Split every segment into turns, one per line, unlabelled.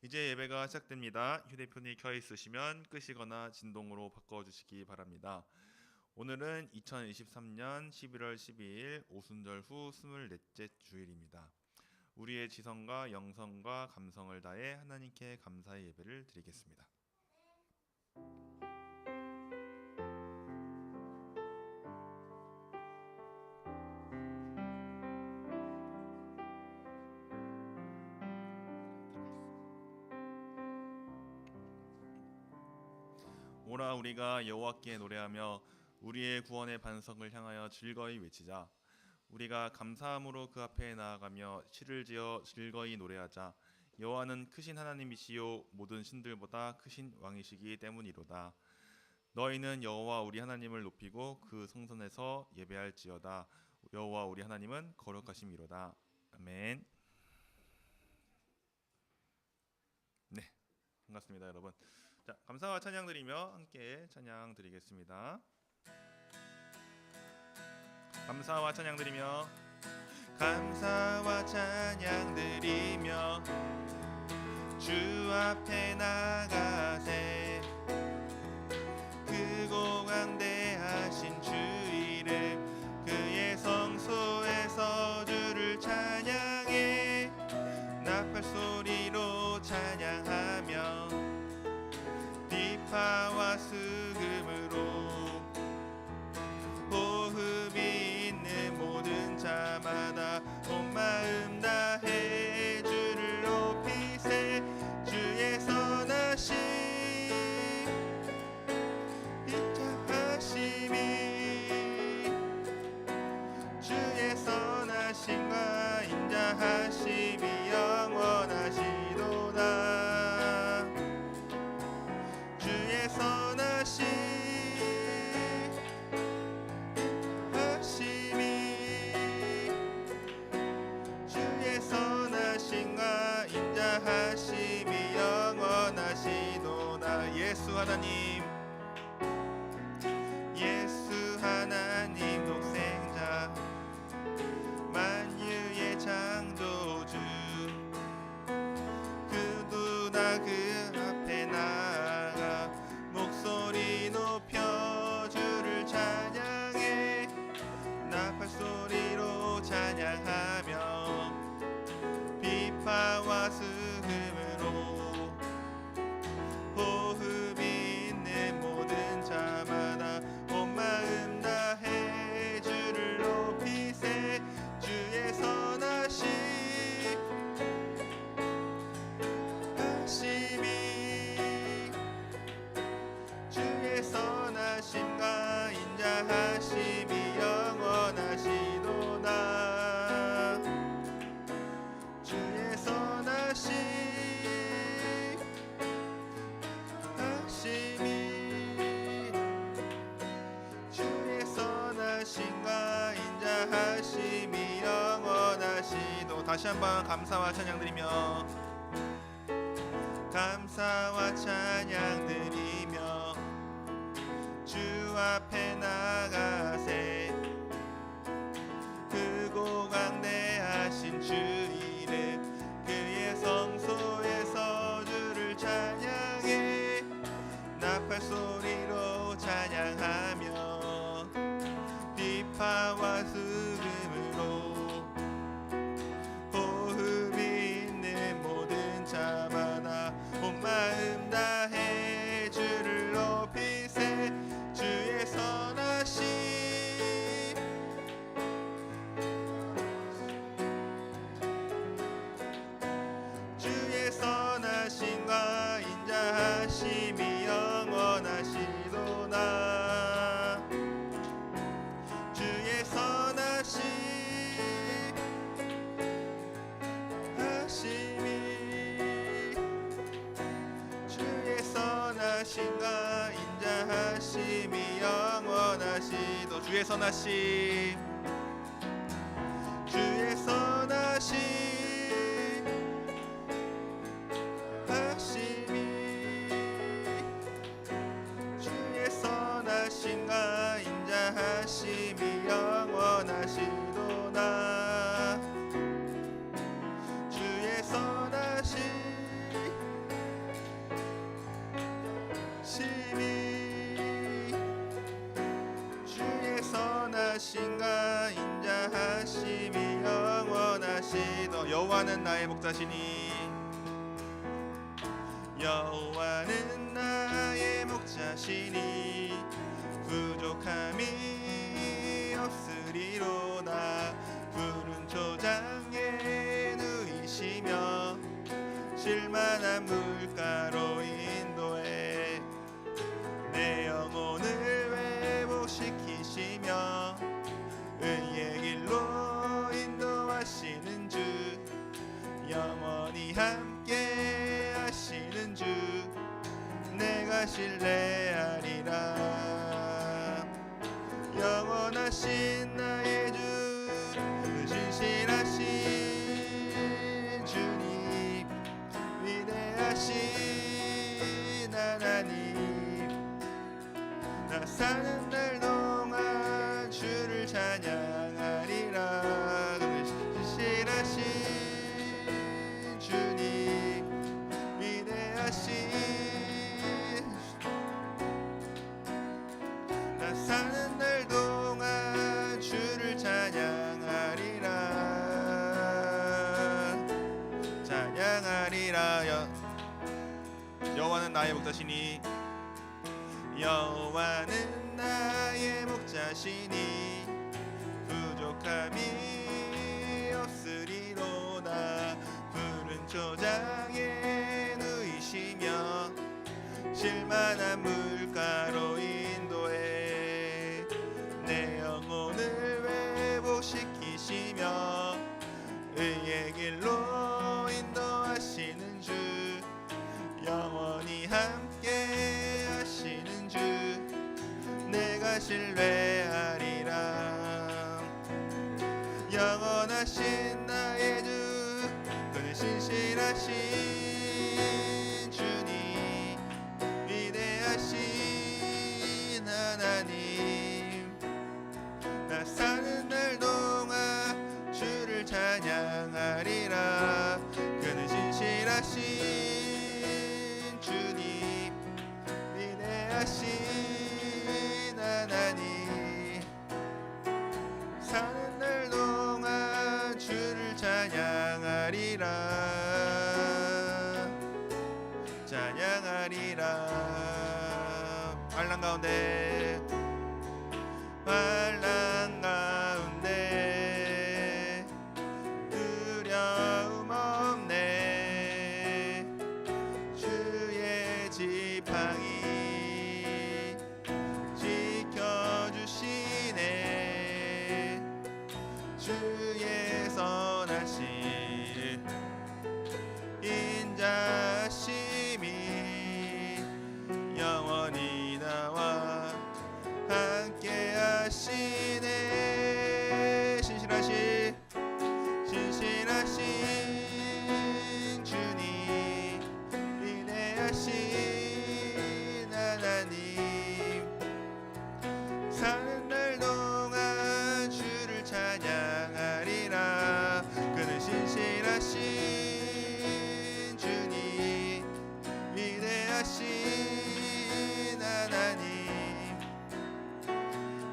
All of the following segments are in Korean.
이제 예배가 시작됩니다. 휴대폰이 켜 있으시면 끄시거나 진동으로 바꿔주시기 바랍니다. 오늘은 2023년 11월 12일 오순절 후 24째 주일입니다. 우리의 지성과 영성과 감성을 다해 하나님께 감사의 예배를 드리겠습니다. 오라 우리가 여호와께 노래하며 우리의 구원의 반석을 향하여 즐거이 외치자. 우리가 감사함으로 그 앞에 나아가며 시를 지어 즐거이 노래하자. 여호와는 크신 하나님이시요 모든 신들보다 크신 왕이시기 때문이로다. 너희는 여호와 우리 하나님을 높이고 그 성전에서 예배할지어다. 여호와 우리 하나님은 거룩하심이로다. 아멘. 네, 반갑습니다, 여러분. 자, 감사와 찬양 드리며 함께 찬양 드리겠습니다. 감사와 찬양 드리며 감사와 찬양 드리며 주 앞에 나가세. 크고 강대하신 주 이름 그의 성소에서 주를 찬양해. 나팔 소리로 찬양하며 비파와 수금으로 호흡이 있는 모든 자마다 온 마음 다해 주를 높이세. 주의 선하심 인자하심이 주의 선하심과 인자하심이 영원하시도다. 주의 선하심 주의 선하심과 인자하심이 영원하시도다. 예수 하나님, 예수 하나님 독생자 만유의 창조주 그 누나 그 앞에 나아가 목소리 높여 주를 찬양해. 나팔 소리로 찬양하며 비파와 수금으로 호흡이 있는 모든 자마다 온 마음 다해 주를 높이세. 주의 선하심 주의 선하심과 인자하심이 영원하시도다. 주의 선하심 주의 선하심과 인자하심이 영원하시도. 다시 한번 감사와 찬양 드리며 감사와 찬양 드리며 주 앞에 나가세. 크고 강대하신 주 이름 그의 성소에서 주를 찬양해. 나팔 소리로 찬양하며 비파와 수금으로 호흡이 있는 모든 자마다 온 마음 다해 주를 높이세. 주의 선하심 주의 선하심과 인자하심이 영원하시도다. 주의 선하심 주의 선하심과 인자하심이 영원하시도. 주의 선하심 주의 선하심 주의 선하심과 인자하심이 영원하시도다. 주의 선하심 여호와는 나의 목자시니 여호와는 나의 목자시니 부족함이 없으리로다. 푸른 초장에 누이시며 쉴만한 물가로 인도해 내 영혼을 회복시키시며 의의 길로 인도하시는 주, 영원히 함께 하시는 주, 내가 신뢰하리라. 영원하신 나의 주, 신실하신 주님, 위대하신 하나님, 나 사는 날 동안 주를 찬양하리라. 신실하신 주님, 위대하신, 나 사는 날 동안 주를 찬양하리라. 찬양하리라. 여호와는 나의 목자시니 여호와는 나의 목자시니 부족함이 없으리로다. 푸른 초장에 누이시며 쉴만한 물가로 인도해 내 영혼을 회복시키시며 의의 길로 인도하시는 주, 영원히 함께 하시는 주, 내가 신뢰하리라. 영원하신 나의 주, 그는 신실하신 주님, 위대하신 하나님, 나 사는 날 동안 주를 찬양하리라. 그는 신실하신 주님, 위대하신 하나님, 사는 날 동안 주를 찬양하리라. 찬양하리라. 환난 가운데, 환난 가운데 두려움 없네. 주의 지팡이 지켜주시네. 주의 선하신 인자심이 영원히 나와 함께 하시네. 신실하신 주님, 위대하신 하나님, 사는 날 동안 주를 찬양하리라. 그는 신실하신 주님, 위대하신 하나님,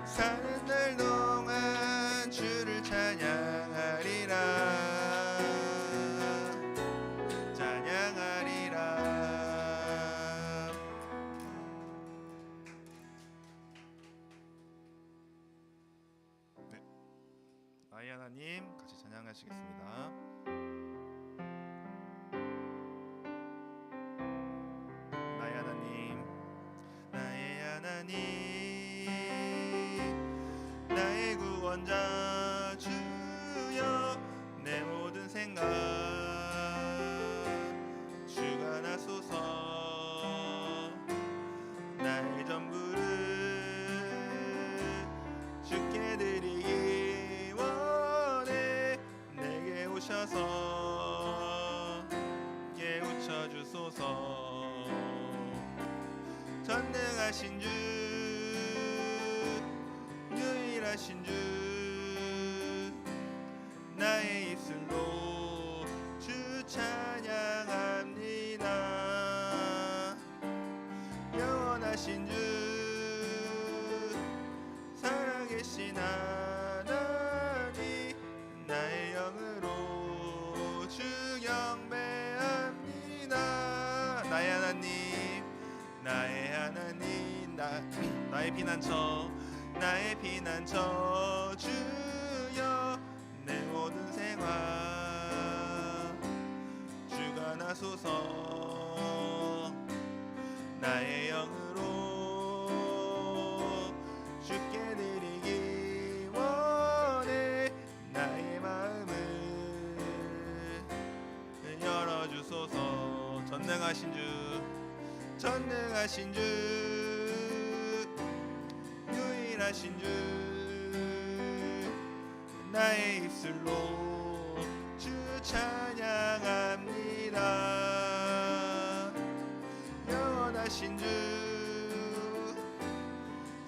사는 날 동안 주를 찬양하리라. 찬양하리라. 네, 나의 하나님 같이 찬양하시겠습니다. 나의 하나님, 나의 하나님, 나의 구원자 주여, 내 모든 생각 주관하소서. 나의 전부를 주께 드리기 원해. 내게 오셔서 깨우쳐 주소서. 전능하신 주, 유일하신 주, 나의 입술로 주 찬양합니다. 영원하신 주, 살아계신 하나님, 나의 영으로 하나님, 나의 하나님, 나의 피난처, 나의 피난처 주여. 내 모든 생활 주가 나소서. 나의 영으로 주께 드리기 원해. 나의 마음을 열어주소서. 전능하신 주, 전능하신 주, 유일하신 주, 나의 입술로 주 찬양합니다. 영원하신 주,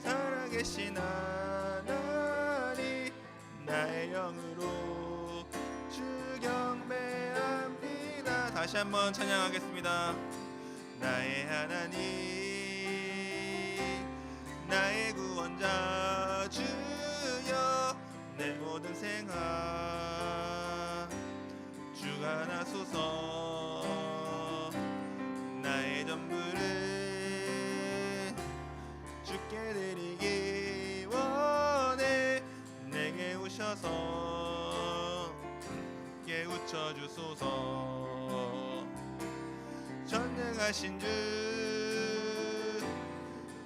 살아계신 하나님, 나의 영으로 주 경배합니다. 다시 한번 찬양하겠습니다. 나의 하나님, 나의 구원자 주여. 내 모든 생활 주가 나소서. 나의 전부를 주께 드리기 원해. 내게 오셔서 깨우쳐 주소서. 전능하신 주,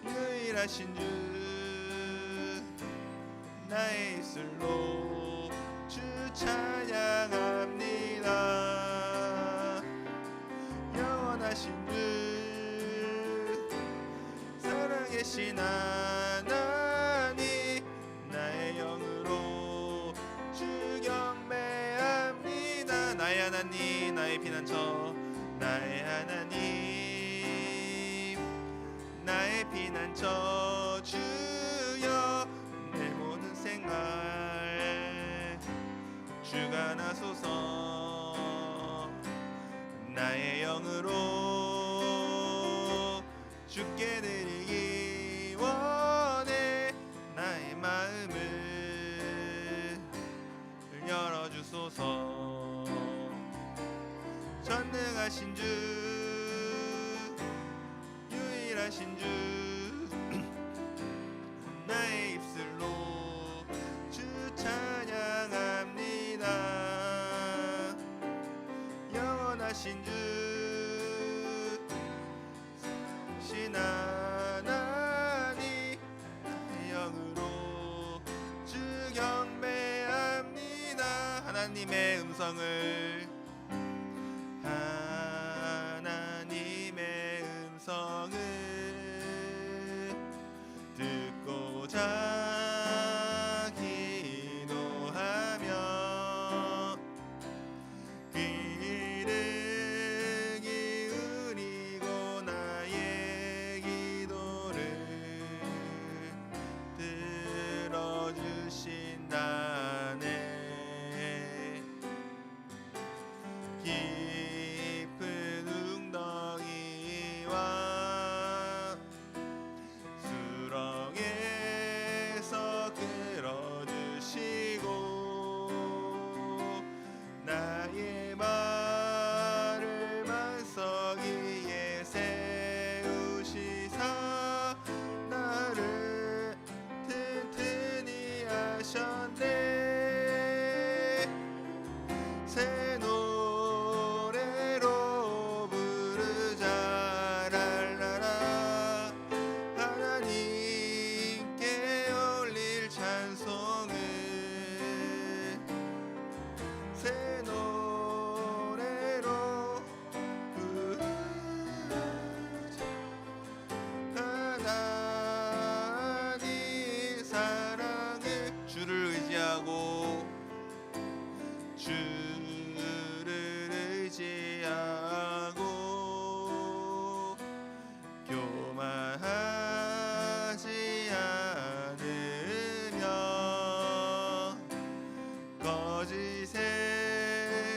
유일하신 주, 나의 입술로 주 찬양합니다. 영원하신 주, 살아계신 하나님, 나의 영으로 주 경배합니다. 나의 하나님, 나의 피난처, 나의 하나님, 나의 피난처 주여. 내 모든 생활 주가 나소서. 나의 영으로 주께 드리기 원해. 나의 마음을 열어주소서. 전능하신 주, 유일하신 주, 나의 입술로 주 찬양합니다. 영원하신 주, 신 하나님, 나의 영으로 주 경배합니다. 하나님의 음성을, 하나님의 음성을 듣고자 기도하며 귀를 기울이고 나의 기도를 들어주신다네. 깊은 웅덩이와 수렁에서 끌어주시고 나의 발을 반석 위에 세우시사 나를 튼튼히 하셨네. 새 노래로 부르자 랄라라. 하나님께 올릴 찬송을 새 노래로 부르자. 하나님 사랑을 주를 의지하고 주를 의지하고 교만하지 않으며 거짓에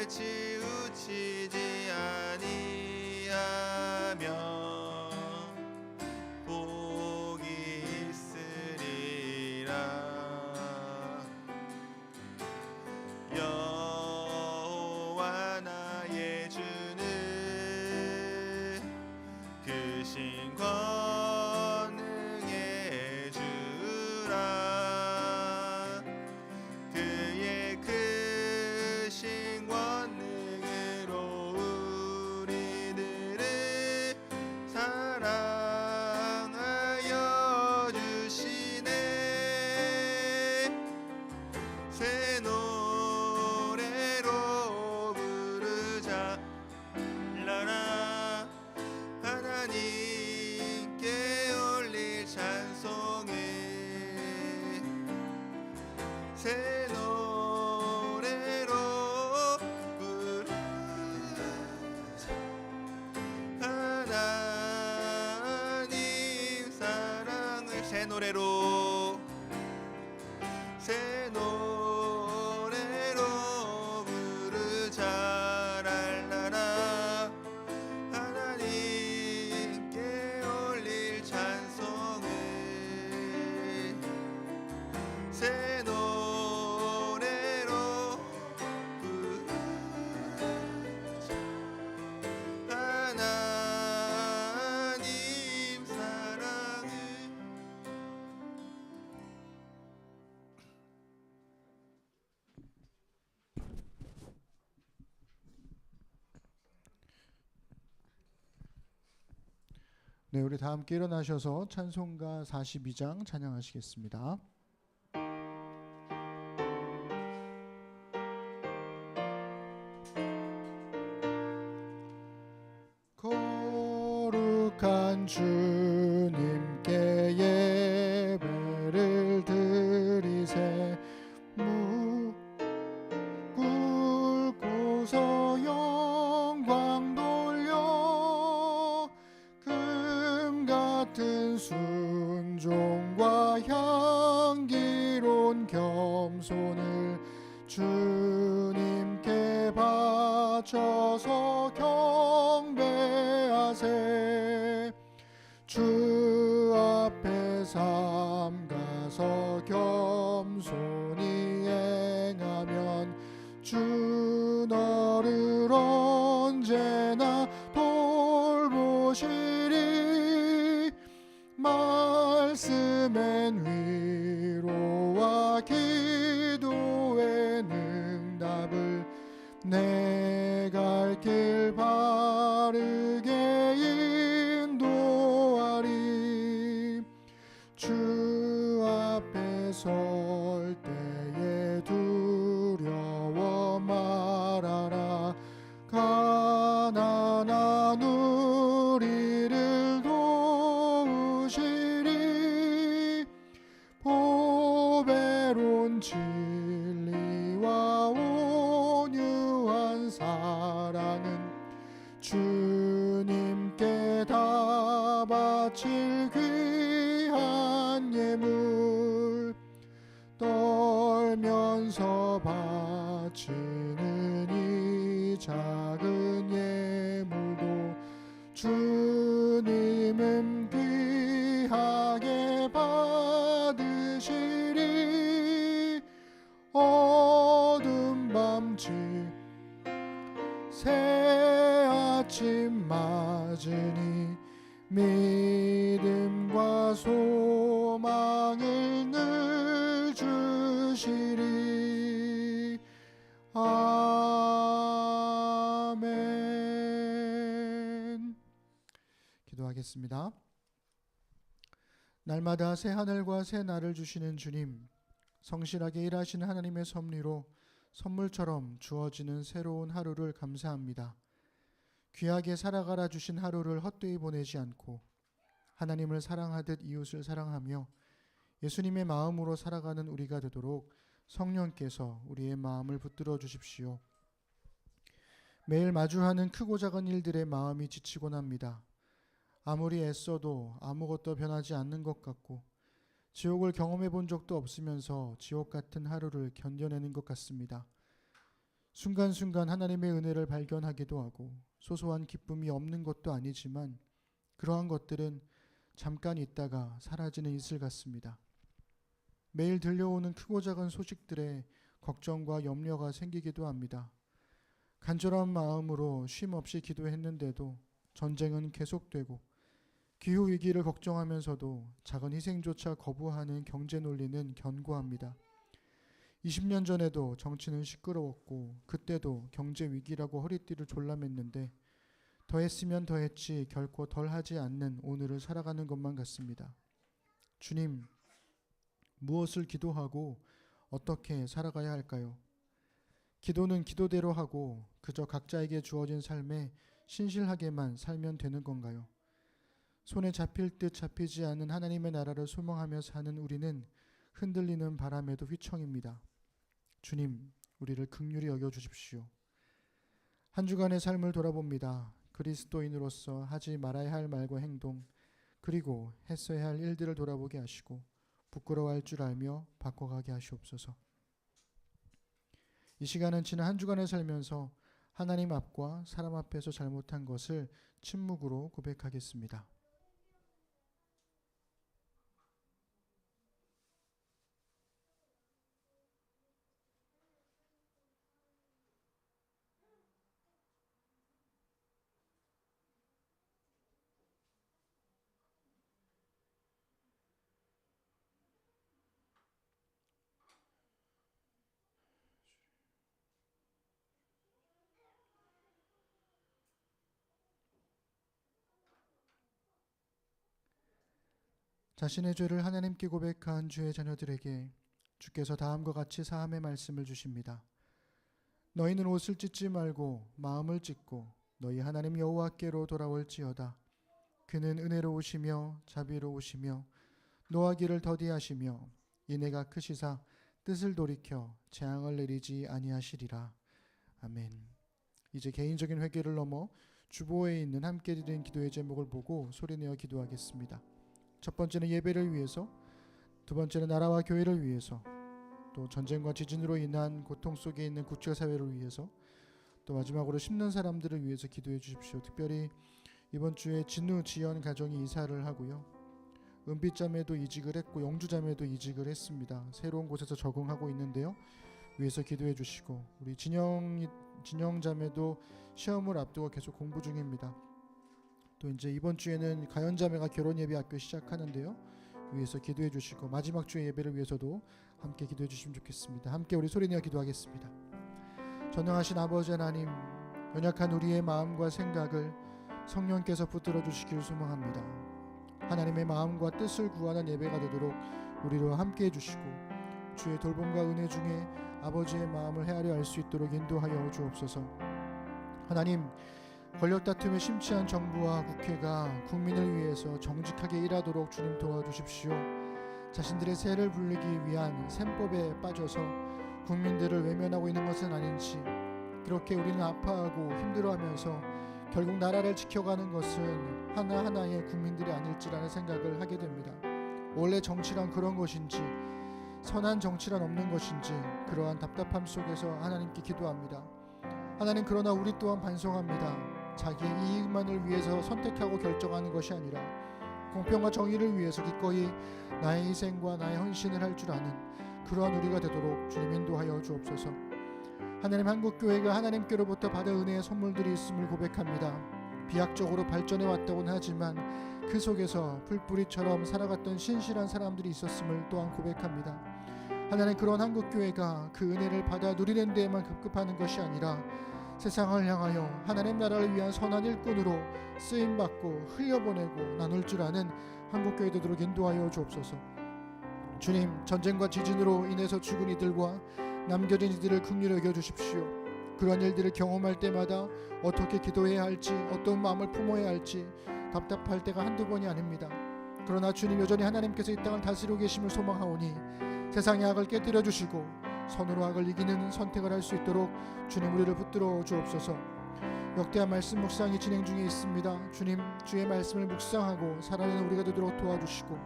네, 우리 다 함께 일어나셔서 찬송가 42장 찬양하시겠습니다. 거룩한 주님께 예배를 드리세 꿇고서 영광 돌려 금 같은 순종과 향기로운 겸손을 주님께 바쳐서 경배하세 주 앞에 삼가서 겸손히 행하면 주 너를 언제나 돌보시리 말씀엔 위로와 기도엔 응답을 내 갈 길 바르게 인도하리 주 앞에 설 때에 두려워 말아라 가난한 우리를 도우시리 보배로운 진리와 온유한 사랑은 주님께 다 바칠 귀한 예물 떨면서 바치는 이 작은 예물도 주님은 귀하게 받으시리 어두운 밤지 새 아침 맞으니 믿음과 소망을 늘 주시리 아멘. 기도하겠습니다. 날마다 새 하늘과 새 날을 주시는 주님, 성실하게 일하시는 하나님의 섭리로 선물처럼 주어지는 새로운 하루를 감사합니다. 귀하게 살아가라 주신 하루를 헛되이 보내지 않고 하나님을 사랑하듯 이웃을 사랑하며 예수님의 마음으로 살아가는 우리가 되도록 성령께서 우리의 마음을 붙들어 주십시오. 매일 마주하는 크고 작은 일들에 마음이 지치곤 합니다. 아무리 애써도 아무것도 변하지 않는 것 같고 지옥을 경험해 본 적도 없으면서 지옥 같은 하루를 견뎌내는 것 같습니다. 순간순간 하나님의 은혜를 발견하기도 하고 소소한 기쁨이 없는 것도 아니지만 그러한 것들은 잠깐 있다가 사라지는 이슬 같습니다. 매일 들려오는 크고 작은 소식들에 걱정과 염려가 생기기도 합니다. 간절한 마음으로 쉼 없이 기도했는데도 전쟁은 계속되고 기후위기를 걱정하면서도 작은 희생조차 거부하는 경제 논리는 견고합니다. 20년 전에도 정치는 시끄러웠고 그때도 경제 위기라고 허리띠를 졸라맸는데 더했으면 더했지 결코 덜하지 않는 오늘을 살아가는 것만 같습니다. 주님, 무엇을 기도하고 어떻게 살아가야 할까요? 기도는 기도대로 하고 그저 각자에게 주어진 삶에 신실하게만 살면 되는 건가요? 손에 잡힐 듯 잡히지 않는 하나님의 나라를 소망하며 사는 우리는 흔들리는 바람에도 휘청입니다. 주님, 우리를 긍휼히 여겨주십시오. 한 주간의 삶을 돌아봅니다. 그리스도인으로서 하지 말아야 할 말과 행동, 그리고 했어야 할 일들을 돌아보게 하시고 부끄러워할 줄 알며 바꿔가게 하시옵소서. 이 시간은 지난 한 주간을 살면서 하나님 앞과 사람 앞에서 잘못한 것을 침묵으로 고백하겠습니다. 자신의 죄를 하나님께 고백한 주의 자녀들에게 주께서 다음과 같이 사함의 말씀을 주십니다. 너희는 옷을 찢지 말고 마음을 찢고 너희 하나님 여호와께로 돌아올지어다. 그는 은혜로우시며 자비로우시며 노하기를 더디하시며 인애가 크시사 뜻을 돌이켜 재앙을 내리지 아니하시리라. 아멘. 이제 개인적인 회개를 넘어 주보에 있는 함께 드린 기도의 제목을 보고 소리내어 기도하겠습니다. 첫 번째는 예배를 위해서, 두 번째는 나라와 교회를 위해서, 또 전쟁과 지진으로 인한 고통 속에 있는 국제사회를 위해서, 또 마지막으로 심는 사람들을 위해서 기도해 주십시오. 특별히 이번 주에 진우 지연 가정이 이사를 하고요, 은빛자매도 이직을 했고 영주자매도 이직을 했습니다. 새로운 곳에서 적응하고 있는데요, 위해서 기도해 주시고, 우리 진영자매도 시험을 앞두고 계속 공부 중입니다. 또 이제 이번 주에는 가연자매가 결혼예배학교 시작하는데요, 위해서 기도해 주시고, 마지막 주의 예배를 위해서도 함께 기도해 주시면 좋겠습니다. 함께 우리 소리내어 기도하겠습니다. 전능하신 아버지 하나님, 연약한 우리의 마음과 생각을 성령께서 붙들어 주시길 소망합니다. 하나님의 마음과 뜻을 구하는 예배가 되도록 우리로 함께 해주시고, 주의 돌봄과 은혜 중에 아버지의 마음을 헤아려 알 수 있도록 인도하여 주옵소서. 하나님, 권력 다툼에 심취한 정부와 국회가 국민을 위해서 정직하게 일하도록 주님 도와주십시오. 자신들의 세를 불리기 위한 셈법에 빠져서 국민들을 외면하고 있는 것은 아닌지, 그렇게 우리는 아파하고 힘들어하면서 결국 나라를 지켜가는 것은 하나하나의 국민들이 아닐지라는 생각을 하게 됩니다. 원래 정치란 그런 것인지, 선한 정치란 없는 것인지, 그러한 답답함 속에서 하나님께 기도합니다. 하나님, 그러나 우리 또한 반성합니다. 자기의 이익만을 위해서 선택하고 결정하는 것이 아니라 공평과 정의를 위해서 기꺼이 나의 희생과 나의 헌신을 할 줄 아는 그러한 우리가 되도록 주님 인도하여 주옵소서. 하나님, 한국교회가 하나님께로부터 받은 은혜의 선물들이 있음을 고백합니다. 비약적으로 발전해 왔다고는 하지만 그 속에서 풀뿌리처럼 살아갔던 신실한 사람들이 있었음을 또한 고백합니다. 하나님, 그런 한국교회가 그 은혜를 받아 누리는 데에만 급급하는 것이 아니라 세상을 향하여 하나님 나라를 위한 선한 일꾼으로 쓰임받고 흘려보내고 나눌 줄 아는 한국교회 되도록 인도하여 주옵소서. 주님, 전쟁과 지진으로 인해서 죽은 이들과 남겨진 이들을 긍휼히 여겨주십시오. 그런 일들을 경험할 때마다 어떻게 기도해야 할지, 어떤 마음을 품어야 할지 답답할 때가 한두 번이 아닙니다. 그러나 주님, 여전히 하나님께서 이 땅을 다스리고 계심을 소망하오니 세상의 악을 깨뜨려 주시고 선으로 악을 이기는 선택을 할 수 있도록 주님 우리를 붙들어 주옵소서. 역대한 말씀 묵상이 진행 중에 있습니다. 주님, 주의 말씀을 묵상하고 살아내는 우리가 되도록 도와주시고,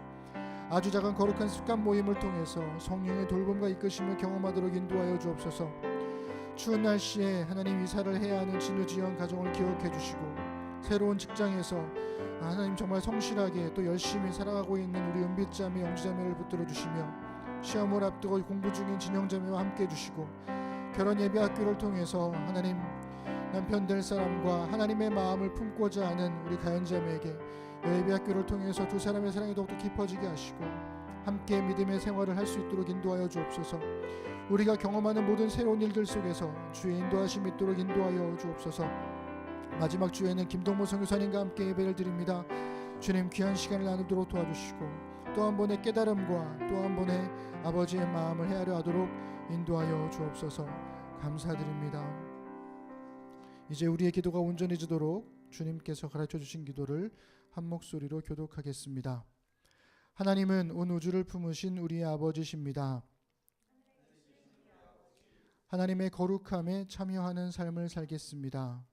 아주 작은 거룩한 습관 모임을 통해서 성령의 돌봄과 이끄심을 경험하도록 인도하여 주옵소서. 추운 날씨에 하나님 이사를 해야 하는 진우지연 가정을 기억해 주시고, 새로운 직장에서 하나님 정말 성실하게 또 열심히 살아가고 있는 우리 은빛자매 영주자매를 붙들어 주시며, 시험을 앞두고 공부 중인 진영자매와 함께 해주시고, 결혼 예배학교를 통해서 하나님 남편 될 사람과 하나님의 마음을 품고자 하는 우리 가연자매에게 예배학교를 통해서 두 사람의 사랑이 더욱더 깊어지게 하시고 함께 믿음의 생활을 할 수 있도록 인도하여 주옵소서. 우리가 경험하는 모든 새로운 일들 속에서 주의 인도하심이 있도록 인도하여 주옵소서. 마지막 주에는 김동모 선교사님과 함께 예배를 드립니다. 주님, 귀한 시간을 나누도록 도와주시고 또 한 번의 깨달음과 또 한 번의 아버지의 마음을 헤아려 하도록 인도하여 주옵소서. 감사드립니다. 이제 우리의 기도가 온전해지도록 주님께서 가르쳐 주신 기도를 한 목소리로 교독하겠습니다. 하나님은 온 우주를 품으신 우리의 아버지십니다. 하나님의 거룩함에 참여하는 삶을 살겠습니다.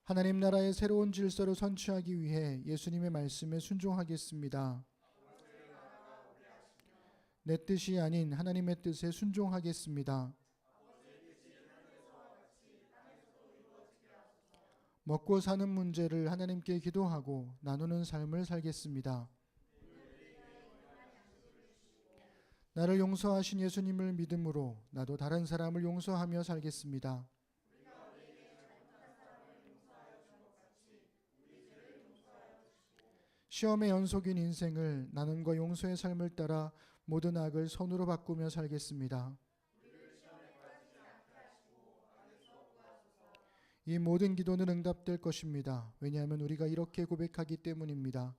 하나님 나라의 새로운 질서를 선취하기 위해 예수님의 말씀에 순종하겠습니다. 내 뜻이 아닌 하나님의 뜻에 순종하겠습니다. 먹고 사는 문제를 하나님께 기도하고 나누는 삶을 살겠습니다. 나를 용서하신 예수님을 믿음으로 나도 다른 사람을 용서하며 살겠습니다. 시험의 연속인 인생을 나눔과 용서의 삶을 따라 모든 악을 선으로 바꾸며 살겠습니다. 이 모든 기도는 응답될 것입니다. 왜냐하면 우리가 이렇게 고백하기 때문입니다.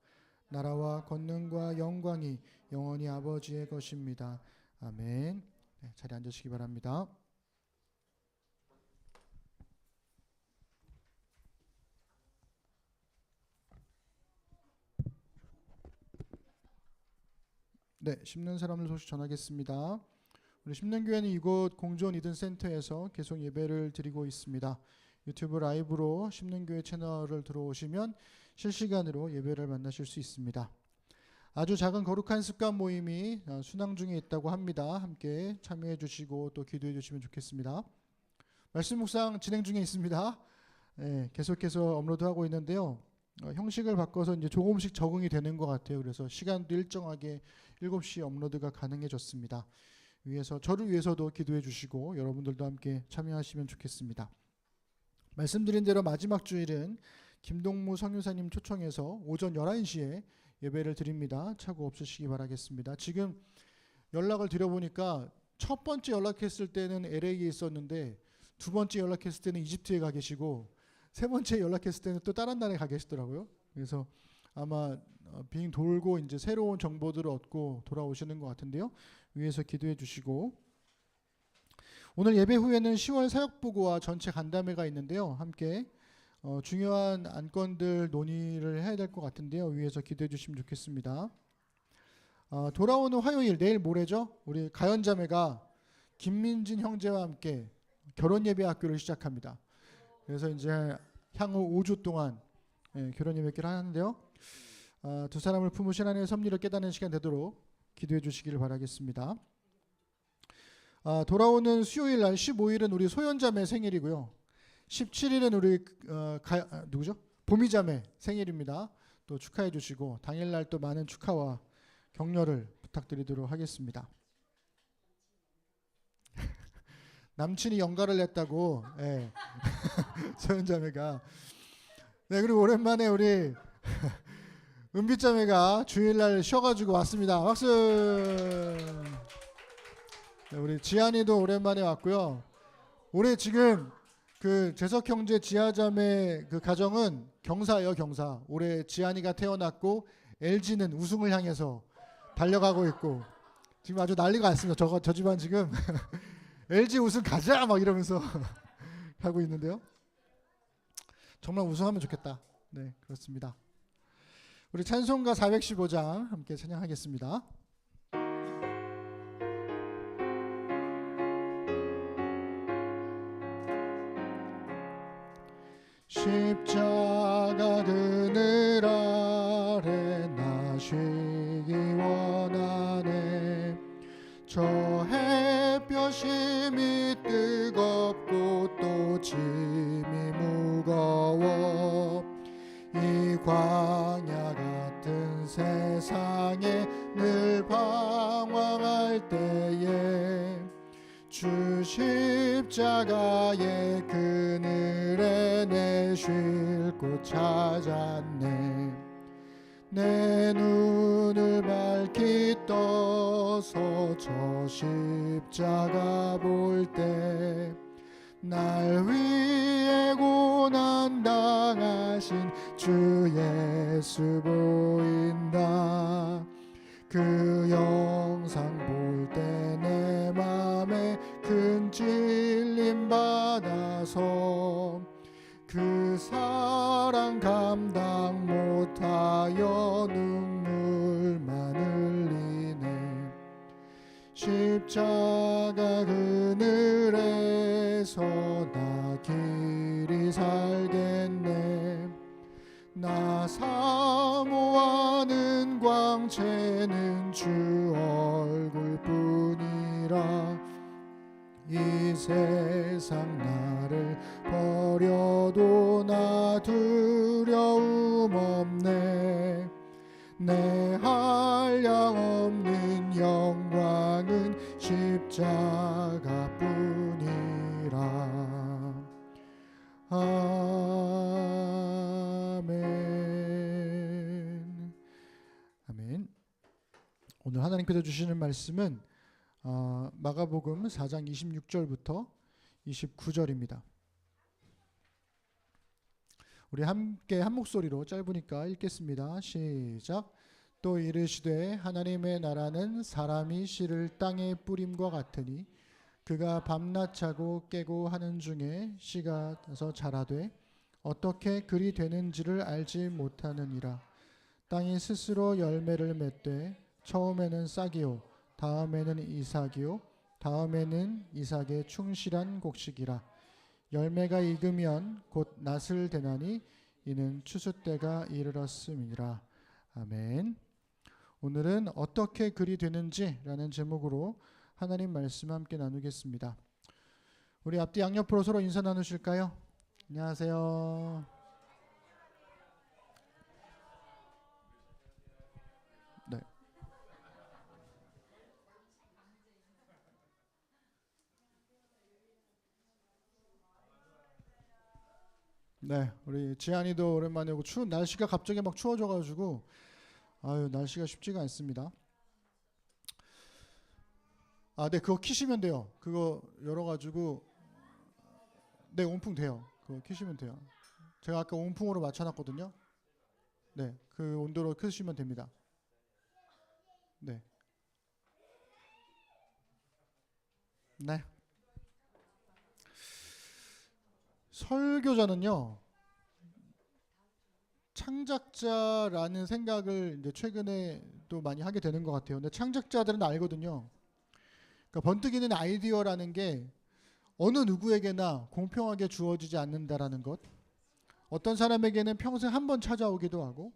나라와 권능과 영광이 영원히 아버지의 것입니다. 아멘. 네, 자리에 앉으시기 바랍니다. 네, 심는 사람들 소식 전하겠습니다. 우리 심는교회는 이곳 공주원 이든 센터에서 계속 예배를 드리고 있습니다. 유튜브 라이브로 심는교회 채널을 들어오시면 실시간으로 예배를 만나실 수 있습니다. 아주 작은 거룩한 습관 모임이 순항 중에 있다고 합니다. 함께 참여해 주시고 또 기도해 주시면 좋겠습니다. 말씀 묵상 진행 중에 있습니다. 네, 계속해서 업로드하고 있는데요. 형식을 바꿔서 이제 조금씩 적응이 되는 것 같아요. 그래서 시간도 일정하게 7시 업로드가 가능해졌습니다. 저를 위해서도 기도해 주시고 여러분들도 함께 참여하시면 좋겠습니다. 말씀드린 대로 마지막 주일은 김동무 성유사님 초청해서 오전 11시에 예배를 드립니다. 착오 없으시기 바라겠습니다. 지금 연락을 드려보니까 첫 번째 연락했을 때는 LA에 있었는데 두 번째 연락했을 때는 이집트에 가 계시고 세 번째 연락했을 때는 또 다른 나라에 가 계시더라고요. 그래서 아마 빙 돌고 이제 새로운 정보들을 얻고 돌아오시는 것 같은데요. 위에서 기도해 주시고 오늘 예배 후에는 10월 사역보고와 전체 간담회가 있는데요. 함께 중요한 안건들 논의를 해야 될 것 같은데요. 위에서 기도해 주시면 좋겠습니다. 돌아오는 화요일 내일 모레죠. 우리 가연자매가 김민진 형제와 함께 결혼 예배 학교를 시작합니다. 그래서 이제 향후 5주 동안 결혼 예배를 하는데요. 두 사람을 품으신 하나님의 섭리를 깨닫는 시간 되도록 기도해 주시기를 바라겠습니다. 돌아오는 수요일 날 15일은 우리 소연자매 생일이고요. 17일은 우리 누구죠? 보미자매 생일입니다. 또 축하해 주시고 당일날 또 많은 축하와 격려를 부탁드리도록 하겠습니다. 남친이 연가를 냈다고 소연자매가. 네, 그리고 오랜만에 우리 은비자매가 주일날 쉬어가지고 왔습니다. 박수. 네, 우리 지한이도 오랜만에 왔고요. 올해 지금 그 재석 형제 지하자매 그 가정은 경사예요, 경사. 올해 지한이가 태어났고 LG는 우승을 향해서 달려가고 있고 지금 아주 난리가 났습니다. 저 집안 지금 LG 우승 가자 막 이러면서 하고 있는데요. 정말 우승하면 좋겠다. 네, 그렇습니다. 우리 찬송가 415장 함께 찬양하겠습니다. 십자가 그늘 아래 나 쉬기 원하네. 저 햇볕이 미 뜨겁고 또 짐이 무거워. 이 광야 같은 세상에 늘 방황할 때에 주 십자가의 그늘에 내 쉴 곳 찾았네. 내 눈을 밝히 떠서 저 십자가 볼 때 날 위해 고난 당하신 주 예수 보인다. 그 영상 볼 때 내 맘에 큰 찔림 받아서 그 사랑 감당 못하여 눈물만 흘리네. 십자가 그늘에서 나 길이 살겠네. 나 사모하는 광채는 주 얼굴뿐이라. 이 세상 나를 버려도 나 두려움 없네. 내 한량 없는 영광은 십자가뿐이라. 아멘. 아멘. 오늘 하나님께서 주시는 말씀은 마가복음 4장 26절부터 29절입니다. 우리 함께 한 목소리로 짧으니까 읽겠습니다. 시작. 또 이르시되 하나님의 나라는 사람이 씨를 땅에 뿌림과 같으니 그가 밤낮 자고 깨고 하는 중에 씨가 나서 자라되 어떻게 그리 되는지를 알지 못하느니라. 땅이 스스로 열매를 맺되 처음에는 싹이요 다음에는 이삭이요 다음에는 이삭의 충실한 곡식이라. 열매가 익으면 곧 낫을 대나니 이는 추수 때가 이르렀음이라. 아멘. 오늘은 어떻게 그리 되는지라는 제목으로 하나님 말씀 함께 나누겠습니다. 우리 앞뒤 양옆으로 서로 인사 나누실까요? 안녕하세요. 네. 네, 우리 지한이도 오랜만에 오고 추운 날씨가 갑자기 막 추워져가지고 아유 날씨가 쉽지가 않습니다. 아, 네, 그거 키시면 돼요. 그거 열어가지고 네 온풍 돼요. 그거 키시면 돼요. 제가 아까 온풍으로 맞춰놨거든요. 네, 그 온도로 켜시면 됩니다. 네, 네. 설교자는요 창작자라는 생각을 이제 최근에 또 많이 하게 되는 것 같아요. 근데 창작자들은 알거든요. 그러니까 번뜩이는 아이디어라는 게 어느 누구에게나 공평하게 주어지지 않는다라는 것. 어떤 사람에게는 평생 한 번 찾아오기도 하고,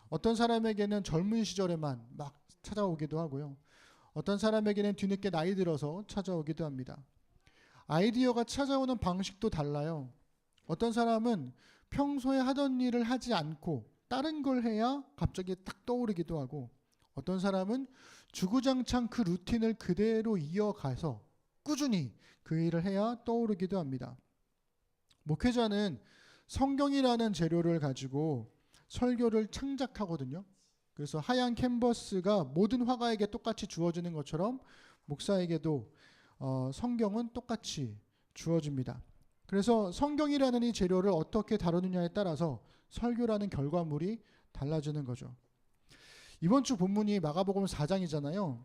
어떤 사람에게는 젊은 시절에만 막 찾아오기도 하고요. 어떤 사람에게는 뒤늦게 나이 들어서 찾아오기도 합니다. 아이디어가 찾아오는 방식도 달라요. 어떤 사람은 평소에 하던 일을 하지 않고 다른 걸 해야 갑자기 딱 떠오르기도 하고, 어떤 사람은 주구장창 그 루틴을 그대로 이어가서 꾸준히 그 일을 해야 떠오르기도 합니다. 목회자는 성경이라는 재료를 가지고 설교를 창작하거든요. 그래서 하얀 캔버스가 모든 화가에게 똑같이 주어지는 것처럼 목사에게도 성경은 똑같이 주어집니다. 그래서 성경이라는 이 재료를 어떻게 다루느냐에 따라서 설교라는 결과물이 달라지는 거죠. 이번 주 본문이 마가복음 4장이잖아요.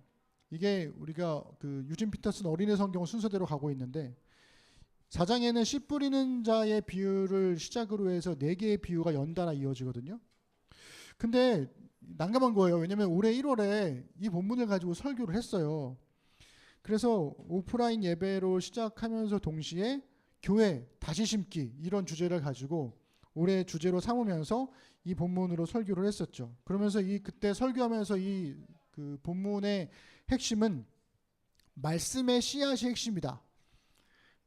이게 우리가 그 유진 피터슨 어린이 성경 순서대로 가고 있는데 4장에는 씨 뿌리는 자의 비유를 시작으로 해서 4개의 비유가 연달아 이어지거든요. 근데 난감한 거예요. 왜냐면 올해 1월에 이 본문을 가지고 설교를 했어요. 그래서 오프라인 예배로 시작하면서 동시에 교회 다시 심기 이런 주제를 가지고 올해 주제로 삼으면서 이 본문으로 설교를 했었죠. 그러면서 그때 설교하면서 그 본문의 핵심은 말씀의 씨앗이 핵심이다.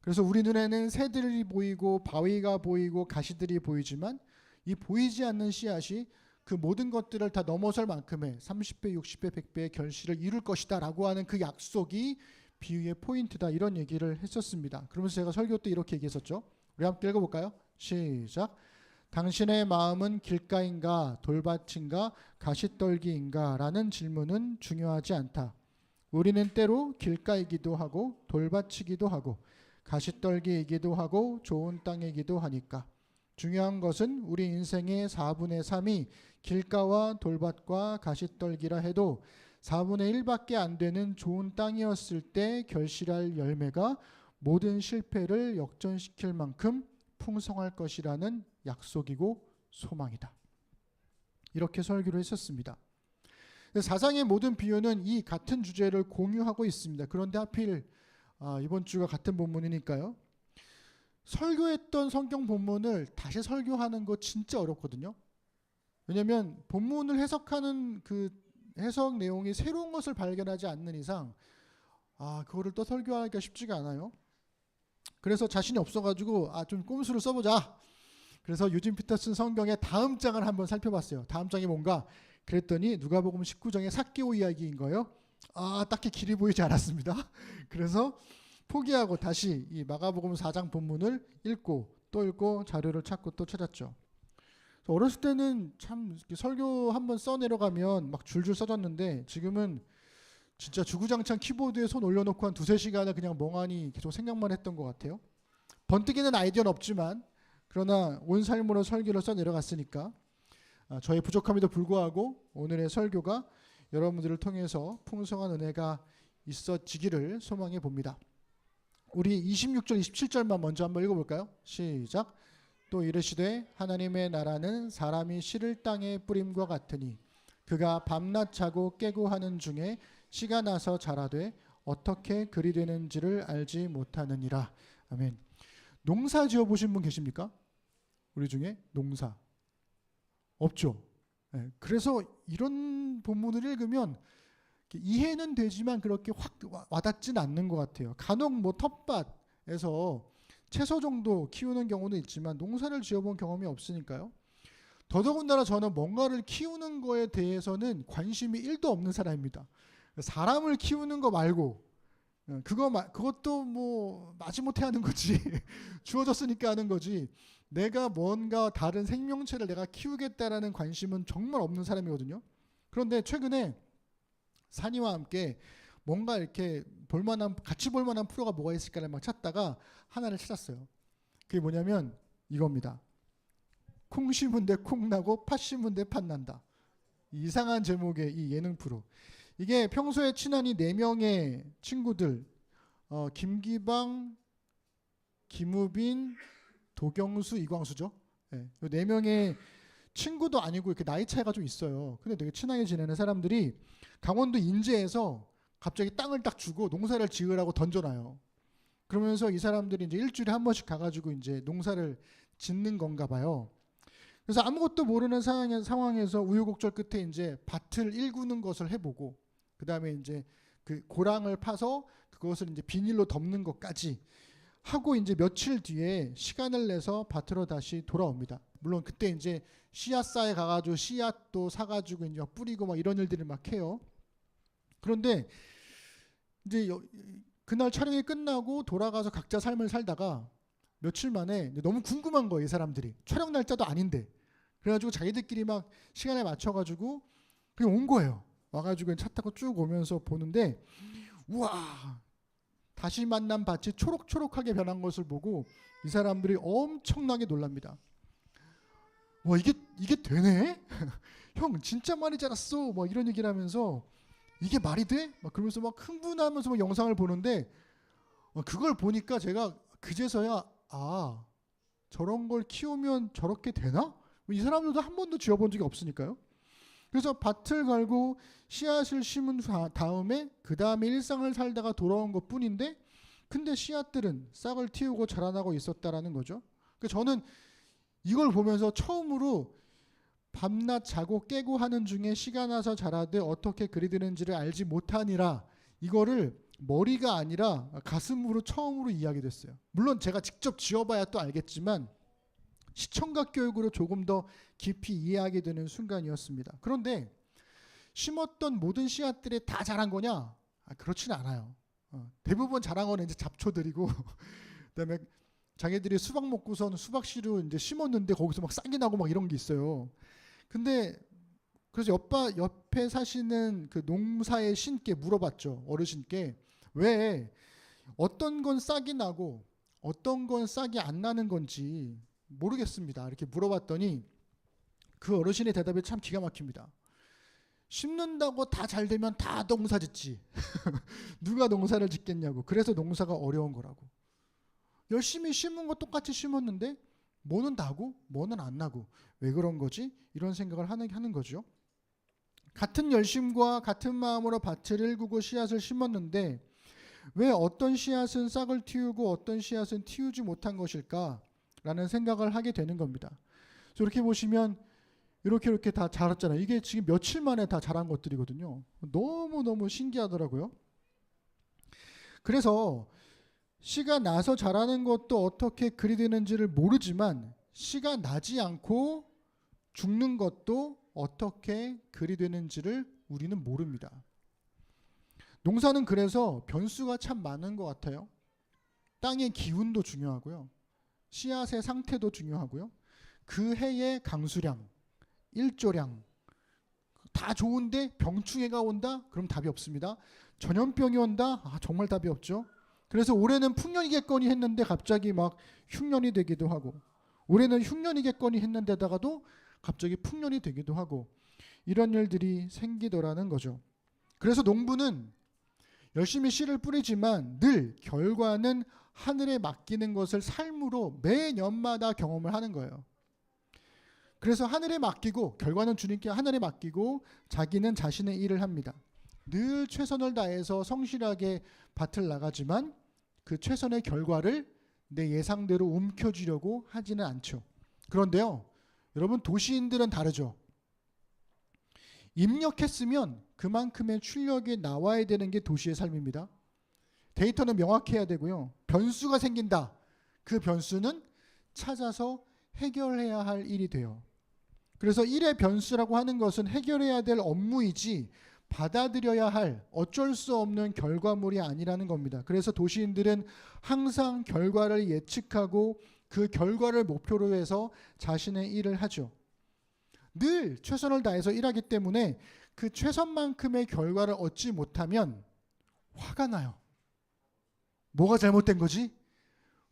그래서 우리 눈에는 새들이 보이고 바위가 보이고 가시들이 보이지만 이 보이지 않는 씨앗이 그 모든 것들을 다 넘어설 만큼의 30배, 60배, 100배의 결실을 이룰 것이다 라고 하는 그 약속이 비유의 포인트다 이런 얘기를 했었습니다. 그러면서 제가 설교 때 이렇게 얘기했었죠. 우리 함께 읽어볼까요? 시작. 당신의 마음은 길가인가 돌밭인가 가시떨기인가 라는 질문은 중요하지 않다. 우리는 때로 길가이기도 하고 돌밭이기도 하고 가시떨기이기도 하고 좋은 땅이기도 하니까. 중요한 것은 우리 인생의 4분의 3이 길가와 돌밭과 가시떨기라 해도 4분의 1밖에 안 되는 좋은 땅이었을 때 결실할 열매가 모든 실패를 역전시킬 만큼 풍성할 것이라는 약속이고 소망이다. 이렇게 설교를 했었습니다. 사상의 모든 비유는 이 같은 주제를 공유하고 있습니다. 그런데 하필 이번 주가 같은 본문이니까요. 설교했던 성경 본문을 다시 설교하는 거 진짜 어렵거든요. 왜냐하면 본문을 해석하는 그 해석 내용이 새로운 것을 발견하지 않는 이상 그거를 또 설교하기가 쉽지가 않아요. 그래서 자신이 없어가지고 좀 꼼수를 써보자. 그래서 유진 피터슨 성경의 다음 장을 한번 살펴봤어요. 다음 장이 뭔가 그랬더니 누가복음 19장의 삭개오 이야기인 거예요. 딱히 길이 보이지 않았습니다. 그래서 포기하고 다시 이 마가복음 4장 본문을 읽고 또 읽고 자료를 찾고 또 찾았죠. 어렸을 때는 참 설교 한번 써내려가면 막 줄줄 써졌는데 지금은 진짜 주구장창 키보드에 손 올려놓고 한 2-3시간을 그냥 멍하니 계속 생각만 했던 것 같아요. 번뜩이는 아이디어는 없지만 그러나 온 삶으로 설교를 써내려갔으니까 저의 부족함에도 불구하고 오늘의 설교가 여러분들을 통해서 풍성한 은혜가 있어지기를 소망해 봅니다. 우리 26절 27절만 먼저 한번 읽어볼까요? 시작. 또 이르시되 하나님의 나라는 사람이 씨를 땅에 뿌림과 같으니 그가 밤낮 자고 깨고 하는 중에 씨가 나서 자라되 어떻게 그리 되는지를 알지 못하느니라. 아멘. 농사 지어 보신 분 계십니까? 우리 중에 농사 없죠. 네, 그래서 이런 본문을 읽으면 이해는 되지만 그렇게 확 와닿진 않는 것 같아요. 간혹 뭐 텃밭에서 채소 정도 키우는 경우는 있지만 농사를 지어본 경험이 없으니까요. 더더군다나 저는 뭔가를 키우는 거에 대해서는 관심이 1도 없는 사람입니다. 사람을 키우는 거 말고 그것도 뭐 마지못해 하는 거지 주어졌으니까 하는 거지 내가 뭔가 다른 생명체를 내가 키우겠다라는 관심은 정말 없는 사람이거든요. 그런데 최근에 산이와 함께 뭔가 이렇게 같이 볼만한 프로가 뭐가 있을까를 막 찾다가 하나를 찾았어요. 그게 뭐냐면 이겁니다. 콩 심은데 콩 나고 팥 심은데 팥 난다. 이상한 제목의 이 예능 프로. 이게 평소에 친한 이 4명의 친구들 김기방, 김우빈, 도경수, 이광수죠. 네, 4명의 친구도 아니고 이렇게 나이 차이가 좀 있어요. 근데 되게 친하게 지내는 사람들이 강원도 인제에서 갑자기 땅을 딱 주고 농사를 지으라고 던져놔요. 그러면서 이 사람들이 이제 일주일에 한 번씩 가가지고 이제 농사를 짓는 건가 봐요. 그래서 아무것도 모르는 상황에서 우여곡절 끝에 이제 밭을 일구는 것을 해보고 그 다음에 이제 그 고랑을 파서 그것을 이제 비닐로 덮는 것까지 하고 이제 며칠 뒤에 시간을 내서 밭으로 다시 돌아옵니다. 물론 그때 이제 씨앗사에 가가지고 씨앗도 사가지고 이제 뿌리고 막 이런 일들을 막 해요. 그런데 이제 그날 촬영이 끝나고 돌아가서 각자 삶을 살다가 며칠 만에 너무 궁금한 거예요. 이 사람들이 촬영 날짜도 아닌데 그래가지고 자기들끼리 막 시간에 맞춰가지고 그냥 온 거예요. 와가지고 차 타고 쭉 오면서 보는데 우와 다시 만난 밭이 초록초록하게 변한 것을 보고 이 사람들이 엄청나게 놀랍니다. 와 이게 되네? 형 진짜 많이 자랐어. 뭐 이런 얘기를 하면서 이게 말이 돼? 막 그러면서 막 흥분하면서 막 영상을 보는데 그걸 보니까 제가 그제서야 저런 걸 키우면 저렇게 되나? 이 사람들도 한 번도 지어본 적이 없으니까요. 그래서 밭을 갈고 씨앗을 심은 다음에 그 다음에 일상을 살다가 돌아온 것뿐인데 근데 씨앗들은 싹을 틔우고 자라나고 있었다라는 거죠. 그래서 저는 이걸 보면서 처음으로 밤낮 자고 깨고 하는 중에 씨가 나서 자라되 어떻게 그리 되는지를 알지 못하니라 이거를 머리가 아니라 가슴으로 처음으로 이해하게 됐어요. 물론 제가 직접 지어봐야 또 알겠지만 시청각 교육으로 조금 더 깊이 이해하게 되는 순간이었습니다. 그런데 심었던 모든 씨앗들이 다 자란 거냐? 그렇지는 않아요. 대부분 자란 거는 이제 잡초들이고 그다음에 자기들이 수박 먹고선 수박씨로 이제 심었는데 거기서 막 싹이 나고 막 이런 게 있어요. 근데 그래서 옆에 사시는 그 농사의 신께 물어봤죠. 어르신께 왜 어떤 건 싹이 나고 어떤 건 싹이 안 나는 건지 모르겠습니다. 이렇게 물어봤더니 그 어르신의 대답이 참 기가 막힙니다. 심는다고 다 잘 되면 다 농사 짓지. 누가 농사를 짓겠냐고. 그래서 농사가 어려운 거라고. 열심히 심은 거 똑같이 심었는데 뭐는 나고 뭐는 안 나고 왜 그런 거지? 이런 생각을 하는 거죠. 같은 열심과 같은 마음으로 밭을 일구고 씨앗을 심었는데 왜 어떤 씨앗은 싹을 틔우고 어떤 씨앗은 틔우지 못한 것일까? 라는 생각을 하게 되는 겁니다. 그래서 이렇게 보시면 이렇게 다 자랐잖아요. 이게 지금 며칠 만에 다 자란 것들이거든요. 너무너무 신기하더라고요. 그래서 씨가 나서 자라는 것도 어떻게 그리 되는지를 모르지만 씨가 나지 않고 죽는 것도 어떻게 그리 되는지를 우리는 모릅니다. 농사는 그래서 변수가 참 많은 것 같아요. 땅의 기운도 중요하고요. 씨앗의 상태도 중요하고요. 그 해의 강수량, 일조량 다 좋은데 병충해가 온다? 그럼 답이 없습니다. 전염병이 온다? 정말 답이 없죠. 그래서 올해는 풍년이겠거니 했는데 갑자기 막 흉년이 되기도 하고 올해는 흉년이겠거니 했는데다가도 갑자기 풍년이 되기도 하고 이런 일들이 생기더라는 거죠. 그래서 농부는 열심히 씨를 뿌리지만 늘 결과는 하늘에 맡기는 것을 삶으로 매년마다 경험을 하는 거예요. 그래서 하늘에 맡기고 결과는 주님께 하늘에 맡기고 자기는 자신의 일을 합니다. 늘 최선을 다해서 성실하게 밭을 나가지만 그 최선의 결과를 내 예상대로 움켜쥐려고 하지는 않죠. 그런데요, 여러분 도시인들은 다르죠. 입력했으면 그만큼의 출력이 나와야 되는 게 도시의 삶입니다. 데이터는 명확해야 되고요. 변수가 생긴다. 그 변수는 찾아서 해결해야 할 일이 돼요. 그래서 일의 변수라고 하는 것은 해결해야 될 업무이지 받아들여야 할 어쩔 수 없는 결과물이 아니라는 겁니다. 그래서 도시인들은 항상 결과를 예측하고 그 결과를 목표로 해서 자신의 일을 하죠. 늘 최선을 다해서 일하기 때문에 그 최선만큼의 결과를 얻지 못하면 화가 나요. 뭐가 잘못된 거지?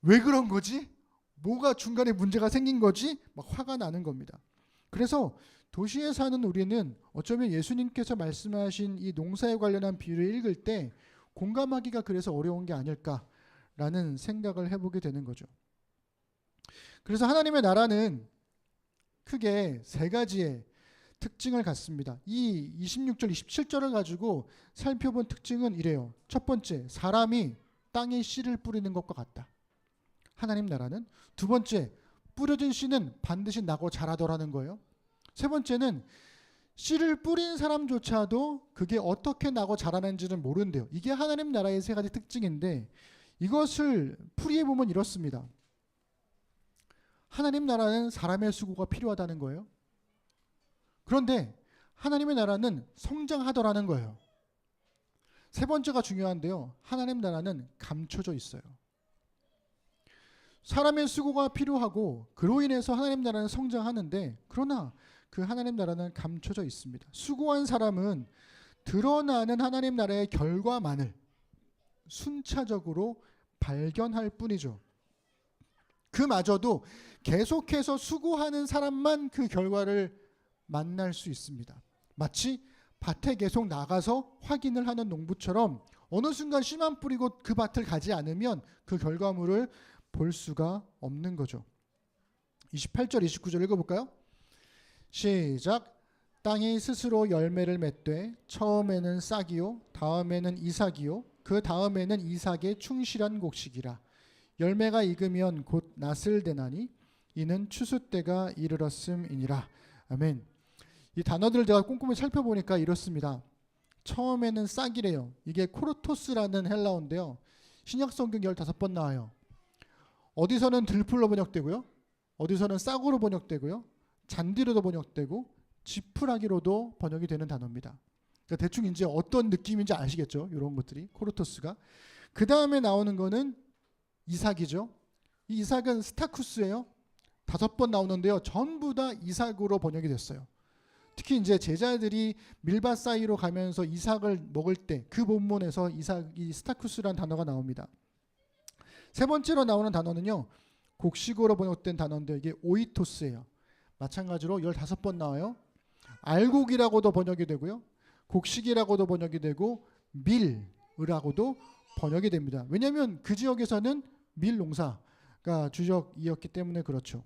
왜 그런 거지? 뭐가 중간에 문제가 생긴 거지? 막 화가 나는 겁니다. 그래서 도시에 사는 우리는 어쩌면 예수님께서 말씀하신 이 농사에 관련한 비유를 읽을 때 공감하기가 그래서 어려운 게 아닐까라는 생각을 해보게 되는 거죠. 그래서 하나님의 나라는 크게 세 가지의 특징을 갖습니다. 이 26절, 27절을 가지고 살펴본 특징은 이래요. 첫 번째, 사람이 땅에 씨를 뿌리는 것과 같다. 하나님 나라는. 두 번째, 뿌려진 씨는 반드시 나고 자라더라는 거예요. 세 번째는 씨를 뿌린 사람조차도 그게 어떻게 나고 자라는지는 모른대요. 이게 하나님 나라의 세 가지 특징인데 이것을 풀이해 보면 이렇습니다. 하나님 나라는 사람의 수고가 필요하다는 거예요. 그런데 하나님의 나라는 성장하더라는 거예요. 세 번째가 중요한데요. 하나님 나라는 감춰져 있어요. 사람의 수고가 필요하고 그로 인해서 하나님 나라는 성장하는데 그러나 그 하나님 나라는 감춰져 있습니다. 수고한 사람은 드러나는 하나님 나라의 결과만을 순차적으로 발견할 뿐이죠. 그마저도 계속해서 수고하는 사람만 그 결과를 만날 수 있습니다. 마치 밭에 계속 나가서 확인을 하는 농부처럼 어느 순간 씨만 뿌리고 그 밭을 가지 않으면 그 결과물을 볼 수가 없는 거죠. 28절, 29절 읽어볼까요? 시작. 땅이 스스로 열매를 맺되 처음에는 싹이요 다음에는 이삭이요 그 다음에는 이삭의 충실한 곡식이라. 열매가 익으면 곧 낫을 대나니 이는 추수 때가 이르렀음이니라. 아멘. 이 단어들을 제가 꼼꼼히 살펴보니까 이렇습니다. 처음에는 싹이래요. 이게 코르토스라는 헬라어인데요. 신약 성경 15번 나와요. 어디서는 들풀로 번역되고요. 어디서는 싹으로 번역되고요. 잔디로도 번역되고 지푸라기로도 번역이 되는 단어입니다. 그러니까 대충 이제 어떤 느낌인지 아시겠죠? 이런 것들이 코르토스가. 그 다음에 나오는 거는 이삭이죠. 이 이삭은 스타쿠스예요. 5번 나오는데요. 전부 다 이삭으로 번역이 됐어요. 특히 이제 제자들이 밀밭 사이로 가면서 이삭을 먹을 때 그 본문에서 이삭이 스타쿠스라는 단어가 나옵니다. 세 번째로 나오는 단어는요. 곡식으로 번역된 단어인데 이게 오이토스예요. 마찬가지로 15번 나와요. 알곡이라고도 번역이 되고요. 곡식이라고도 번역이 되고 밀이라고도 번역이 됩니다. 왜냐하면 그 지역에서는 밀 농사가 주적이었기 때문에 그렇죠.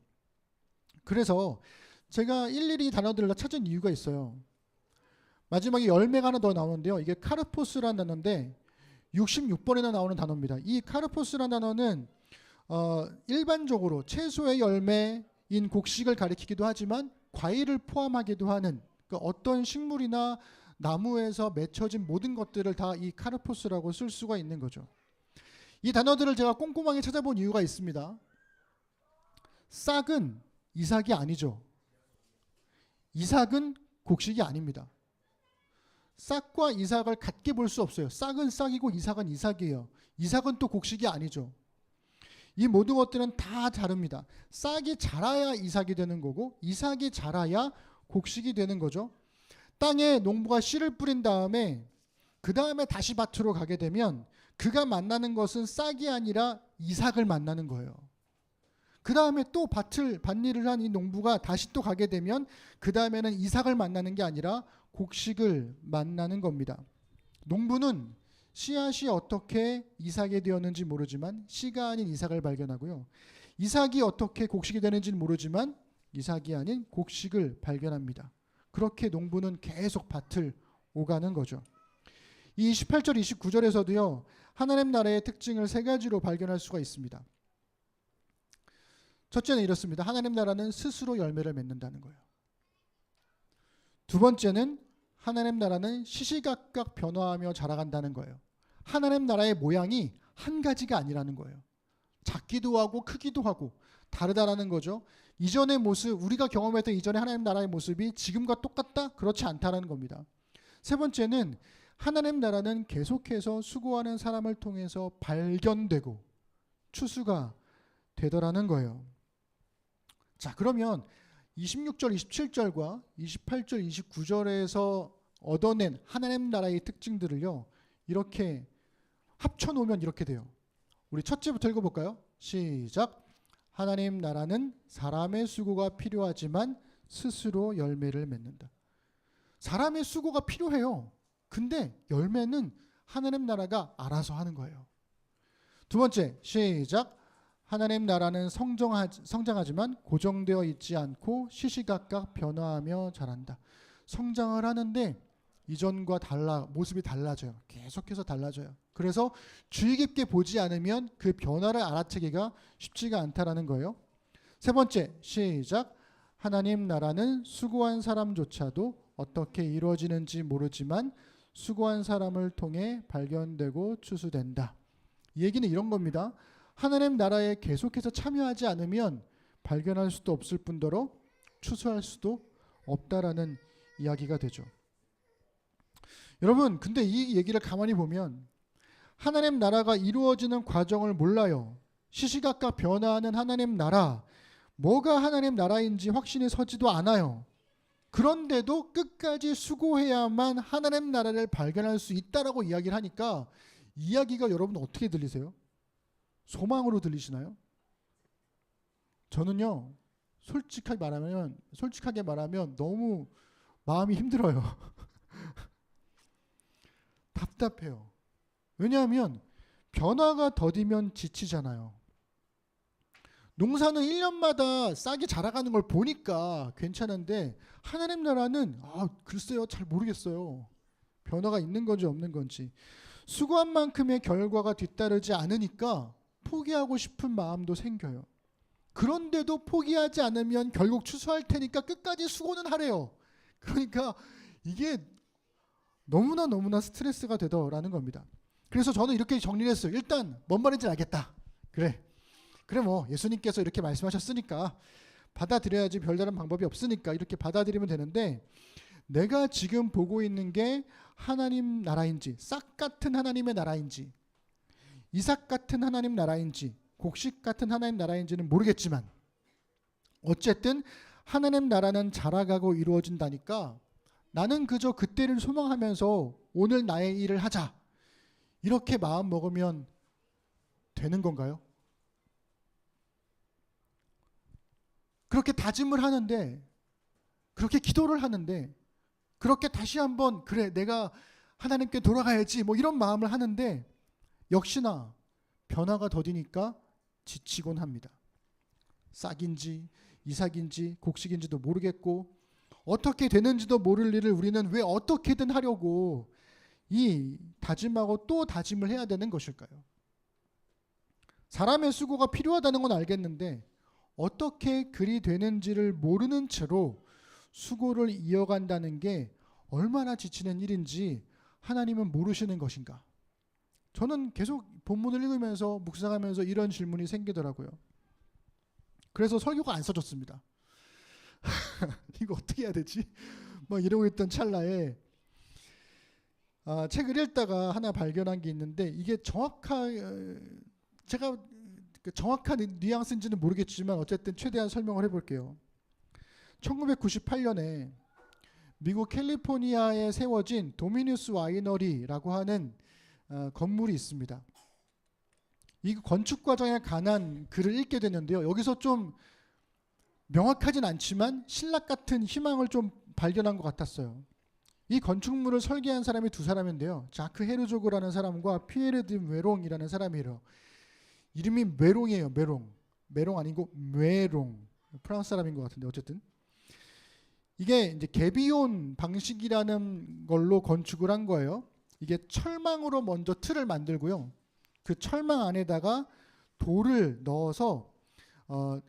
그래서 제가 일일이 단어들을 다 찾은 이유가 있어요. 마지막에 열매가 하나 더 나오는데요. 이게 카르포스라는 단어인데 66번이나 나오는 단어입니다. 이 카르포스라는 단어는 일반적으로 채소의 열매인 곡식을 가리키기도 하지만 과일을 포함하기도 하는 그러니까 어떤 식물이나 나무에서 맺혀진 모든 것들을 다 이 카르포스라고 쓸 수가 있는 거죠. 이 단어들을 제가 꼼꼼하게 찾아본 이유가 있습니다. 싹은 이삭이 아니죠. 이삭은 곡식이 아닙니다. 싹과 이삭을 같게 볼 수 없어요. 싹은 싹이고 이삭은 이삭이에요. 이삭은 또 곡식이 아니죠. 이 모든 것들은 다 다릅니다. 싹이 자라야 이삭이 되는 거고 이삭이 자라야 곡식이 되는 거죠. 땅에 농부가 씨를 뿌린 다음에 그 다음에 다시 밭으로 가게 되면 그가 만나는 것은 싹이 아니라 이삭을 만나는 거예요. 그 다음에 또 밭일을 한 이 농부가 다시 또 가게 되면 그 다음에는 이삭을 만나는 게 아니라 곡식을 만나는 겁니다. 농부는 씨앗이 어떻게 이삭이 되었는지 모르지만 씨가 아닌 이삭을 발견하고요. 이삭이 어떻게 곡식이 되는지는 모르지만 이삭이 아닌 곡식을 발견합니다. 그렇게 농부는 계속 밭을 오가는 거죠. 이 28절 29절에서도요. 하나님 나라의 특징을 세 가지로 발견할 수가 있습니다. 첫째는 이렇습니다. 하나님 나라는 스스로 열매를 맺는다는 거예요. 두 번째는 하나님 나라는 시시각각 변화하며 자라간다는 거예요. 하나님 나라의 모양이 한 가지가 아니라는 거예요. 작기도 하고 크기도 하고 다르다라는 거죠. 이전의 모습, 우리가 경험했던 이전의 하나님 나라의 모습이 지금과 똑같다? 그렇지 않다라는 겁니다. 세 번째는 하나님 나라는 계속해서 수고하는 사람을 통해서 발견되고 추수가 되더라는 거예요. 자, 그러면 26절, 27절과 28절, 29절에서 얻어낸 하나님 나라의 특징들을요. 이렇게 합쳐놓으면 이렇게 돼요. 우리 첫째부터 읽어볼까요? 시작. 하나님 나라는 사람의 수고가 필요하지만 스스로 열매를 맺는다. 사람의 수고가 필요해요. 근데 열매는 하나님 나라가 알아서 하는 거예요. 두 번째, 시작. 하나님 나라는 성장하지만 고정되어 있지 않고 시시각각 변화하며 자란다. 성장을 하는데 이전과 모습이 달라져요. 계속해서 달라져요. 그래서 주의 깊게 보지 않으면 그 변화를 알아채기가 쉽지가 않다라는 거예요. 세 번째, 시작. 하나님 나라는 수고한 사람조차도 어떻게 이루어지는지 모르지만 수고한 사람을 통해 발견되고 추수된다. 이 얘기는 이런 겁니다. 하나님 나라에 계속해서 참여하지 않으면 발견할 수도 없을 뿐더러 추수할 수도 없다라는 이야기가 되죠. 여러분, 근데 이 얘기를 가만히 보면 하나님 나라가 이루어지는 과정을 몰라요. 시시각각 변화하는 하나님 나라, 뭐가 하나님 나라인지 확신이 서지도 않아요. 그런데도 끝까지 수고해야만 하나님 나라를 발견할 수 있다라고 이야기를 하니까 이야기가 여러분 어떻게 들리세요? 소망으로 들리시나요? 저는요, 솔직하게 말하면 너무 마음이 힘들어요. 답답해요. 왜냐하면 변화가 더디면 지치잖아요. 농사는 1년마다 싹이 자라가는 걸 보니까 괜찮은데 하나님 나라는 글쎄요, 잘 모르겠어요. 변화가 있는 건지 없는 건지. 수고한 만큼의 결과가 뒤따르지 않으니까 포기하고 싶은 마음도 생겨요. 그런데도 포기하지 않으면 결국 추수할 테니까 끝까지 수고는 하래요. 그러니까 이게 너무나 스트레스가 되더라는 겁니다. 그래서 저는 이렇게 정리를 했어요. 일단 뭔 말인지 알겠다. 그래 뭐 예수님께서 이렇게 말씀하셨으니까 받아들여야지, 별다른 방법이 없으니까 이렇게 받아들이면 되는데, 내가 지금 보고 있는 게 하나님 나라인지, 싹 같은 하나님의 나라인지, 이삭 같은 하나님 나라인지, 곡식 같은 하나님 나라인지는 모르겠지만 어쨌든 하나님 나라는 자라가고 이루어진다니까 나는 그저 그때를 소망하면서 오늘 나의 일을 하자, 이렇게 마음 먹으면 되는 건가요? 그렇게 다짐을 하는데, 그렇게 기도를 하는데, 그렇게 다시 한번 그래 내가 하나님께 돌아가야지 뭐 이런 마음을 하는데 역시나 변화가 더디니까 지치곤 합니다. 싹인지 이삭인지 곡식인지도 모르겠고 어떻게 되는지도 모를 일을 우리는 왜 어떻게든 하려고 이 다짐하고 또 다짐을 해야 되는 것일까요? 사람의 수고가 필요하다는 건 알겠는데 어떻게 그리 되는지를 모르는 채로 수고를 이어간다는 게 얼마나 지치는 일인지 하나님은 모르시는 것인가? 저는 계속 본문을 읽으면서 묵상하면서 이런 질문이 생기더라고요. 그래서 설교가 안 써졌습니다. 이거 어떻게 해야 되지? 막 이러고 있던 찰나에 책을 읽다가 하나 발견한 게 있는데, 이게 제가 정확한 뉘앙스인지는 모르겠지만 어쨌든 최대한 설명을 해볼게요. 1998년에 미국 캘리포니아에 세워진 도미누스 와이너리라고 하는 건물이 있습니다. 이 건축 과정에 관한 글을 읽게 됐는데요. 여기서 좀 명확하진 않지만 신락 같은 희망을 좀 발견한 것 같았어요. 이 건축물을 설계한 사람이 두 사람인데요. 자크 헤르조그라는 사람과 피에르 드 메롱이라는 사람이에요. 이름이 메롱이에요. 메롱 아니고 메롱. 프랑스 사람인 것 같은데 어쨌든 이게 이제 개비온 방식이라는 걸로 건축을 한 거예요. 이게 철망으로 먼저 틀을 만들고요. 그 철망 안에다가 돌을 넣어서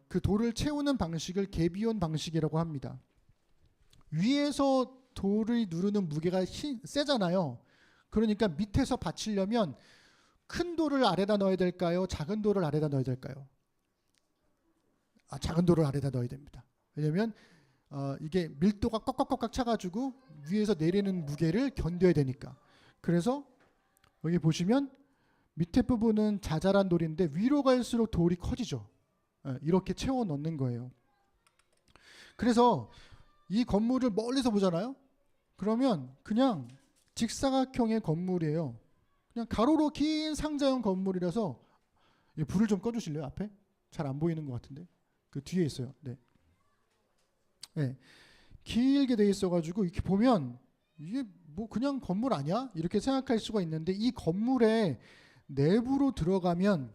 그 돌을 채우는 방식을 개비온 방식이라고 합니다. 위에서 돌을 누르는 무게가 세잖아요. 그러니까 밑에서 받치려면 큰 돌을 아래다 넣어야 될까요? 작은 돌을 아래다 넣어야 될까요? 작은 돌을 아래다 넣어야 됩니다. 왜냐하면 이게 밀도가 꽉꽉꽉꽉 차가지고 위에서 내리는 무게를 견뎌야 되니까. 그래서 여기 보시면 밑에 부분은 자잘한 돌인데 위로 갈수록 돌이 커지죠. 이렇게 채워 넣는 거예요. 그래서 이 건물을 멀리서 보잖아요. 그러면 그냥 직사각형의 건물이에요. 그냥 가로로 긴 상자형 건물이라서 불을 좀 꺼주실래요? 앞에 잘 안 보이는 것 같은데 그 뒤에 있어요. 네. 네. 길게 돼 있어가지고 이렇게 보면 이게 뭐 그냥 건물 아니야? 이렇게 생각할 수가 있는데 이 건물의 내부로 들어가면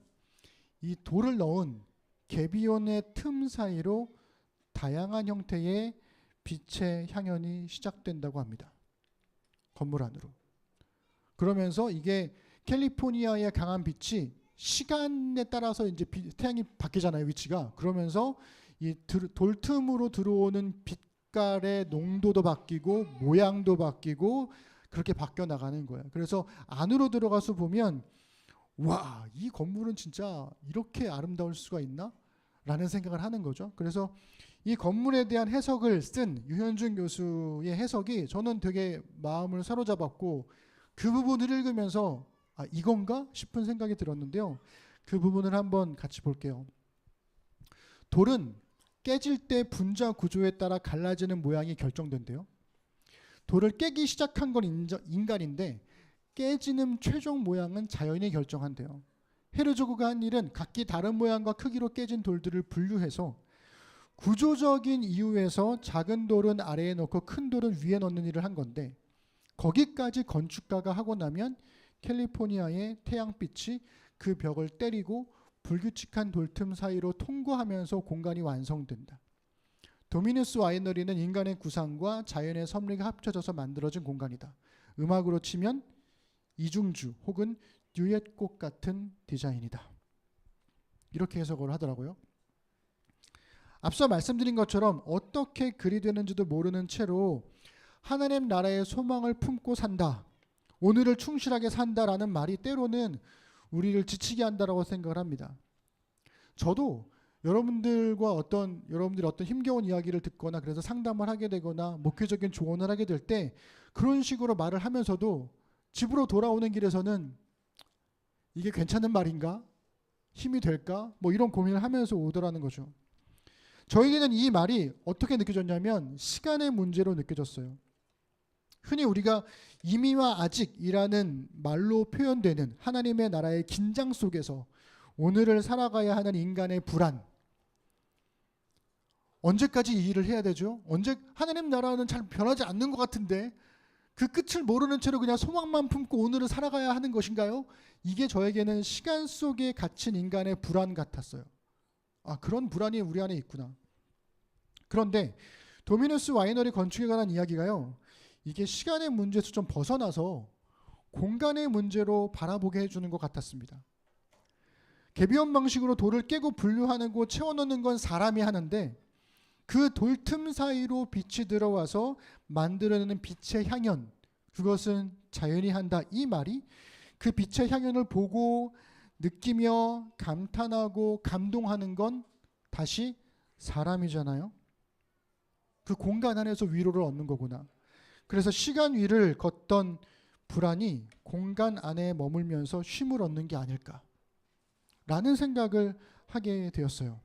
이 돌을 넣은 개비온의 틈 사이로 다양한 형태의 빛의 향연이 시작된다고 합니다. 건물 안으로. 그러면서 이게 캘리포니아의 강한 빛이 시간에 따라서 이제 태양이 바뀌잖아요, 위치가. 그러면서 이 돌 틈으로 들어오는 빛깔의 농도도 바뀌고 모양도 바뀌고 그렇게 바뀌어 나가는 거예요. 그래서 안으로 들어가서 보면 와, 이 건물은 진짜 이렇게 아름다울 수가 있나? 라는 생각을 하는 거죠. 그래서 이 건물에 대한 해석을 쓴 유현준 교수의 해석이 저는 되게 마음을 사로잡았고 그 부분을 읽으면서 이건가 싶은 생각이 들었는데요. 그 부분을 한번 같이 볼게요. 돌은 깨질 때 분자 구조에 따라 갈라지는 모양이 결정된대요. 돌을 깨기 시작한 건 인간인데 깨지는 최종 모양은 자연이 결정한대요. 헤르조그가 한 일은 각기 다른 모양과 크기로 깨진 돌들을 분류해서 구조적인 이유에서 작은 돌은 아래에 넣고 큰 돌은 위에 넣는 일을 한 건데 거기까지 건축가가 하고 나면 캘리포니아의 태양빛이 그 벽을 때리고 불규칙한 돌틈 사이로 통과하면서 공간이 완성된다. 도미누스 와이너리는 인간의 구상과 자연의 섭리가 합쳐져서 만들어진 공간이다. 음악으로 치면 이중주 혹은 듀엣곡 같은 디자인이다. 이렇게 해석을 하더라고요. 앞서 말씀드린 것처럼 어떻게 글이 되는지도 모르는 채로 하나님 나라의 소망을 품고 산다. 오늘을 충실하게 산다라는 말이 때로는 우리를 지치게 한다라고 생각을 합니다. 저도 여러분들이 어떤 힘겨운 이야기를 듣거나 그래서 상담을 하게 되거나 목회적인 조언을 하게 될 때 그런 식으로 말을 하면서도 집으로 돌아오는 길에서는 이게 괜찮은 말인가? 힘이 될까? 뭐 이런 고민을 하면서 오더라는 거죠. 저에게는 이 말이 어떻게 느껴졌냐면 시간의 문제로 느껴졌어요. 흔히 우리가 이미와 아직이라는 말로 표현되는 하나님의 나라의 긴장 속에서 오늘을 살아가야 하는 인간의 불안. 언제까지 이 일을 해야 되죠? 하나님 나라는 잘 변하지 않는 것 같은데 그 끝을 모르는 채로 그냥 소망만 품고 오늘을 살아가야 하는 것인가요? 이게 저에게는 시간 속에 갇힌 인간의 불안 같았어요. 그런 불안이 우리 안에 있구나. 그런데 도미누스 와이너리 건축에 관한 이야기가요. 이게 시간의 문제에서 좀 벗어나서 공간의 문제로 바라보게 해주는 것 같았습니다. 개비온 방식으로 돌을 깨고 분류하고 채워넣는 건 사람이 하는데 그 돌틈 사이로 빛이 들어와서 만들어내는 빛의 향연, 그것은 자연이 한다. 이 말이 그 빛의 향연을 보고 느끼며 감탄하고 감동하는 건 다시 사람이잖아요. 그 공간 안에서 위로를 얻는 거구나. 그래서 시간 위를 걷던 불안이 공간 안에 머물면서 쉼을 얻는 게 아닐까라는 생각을 하게 되었어요.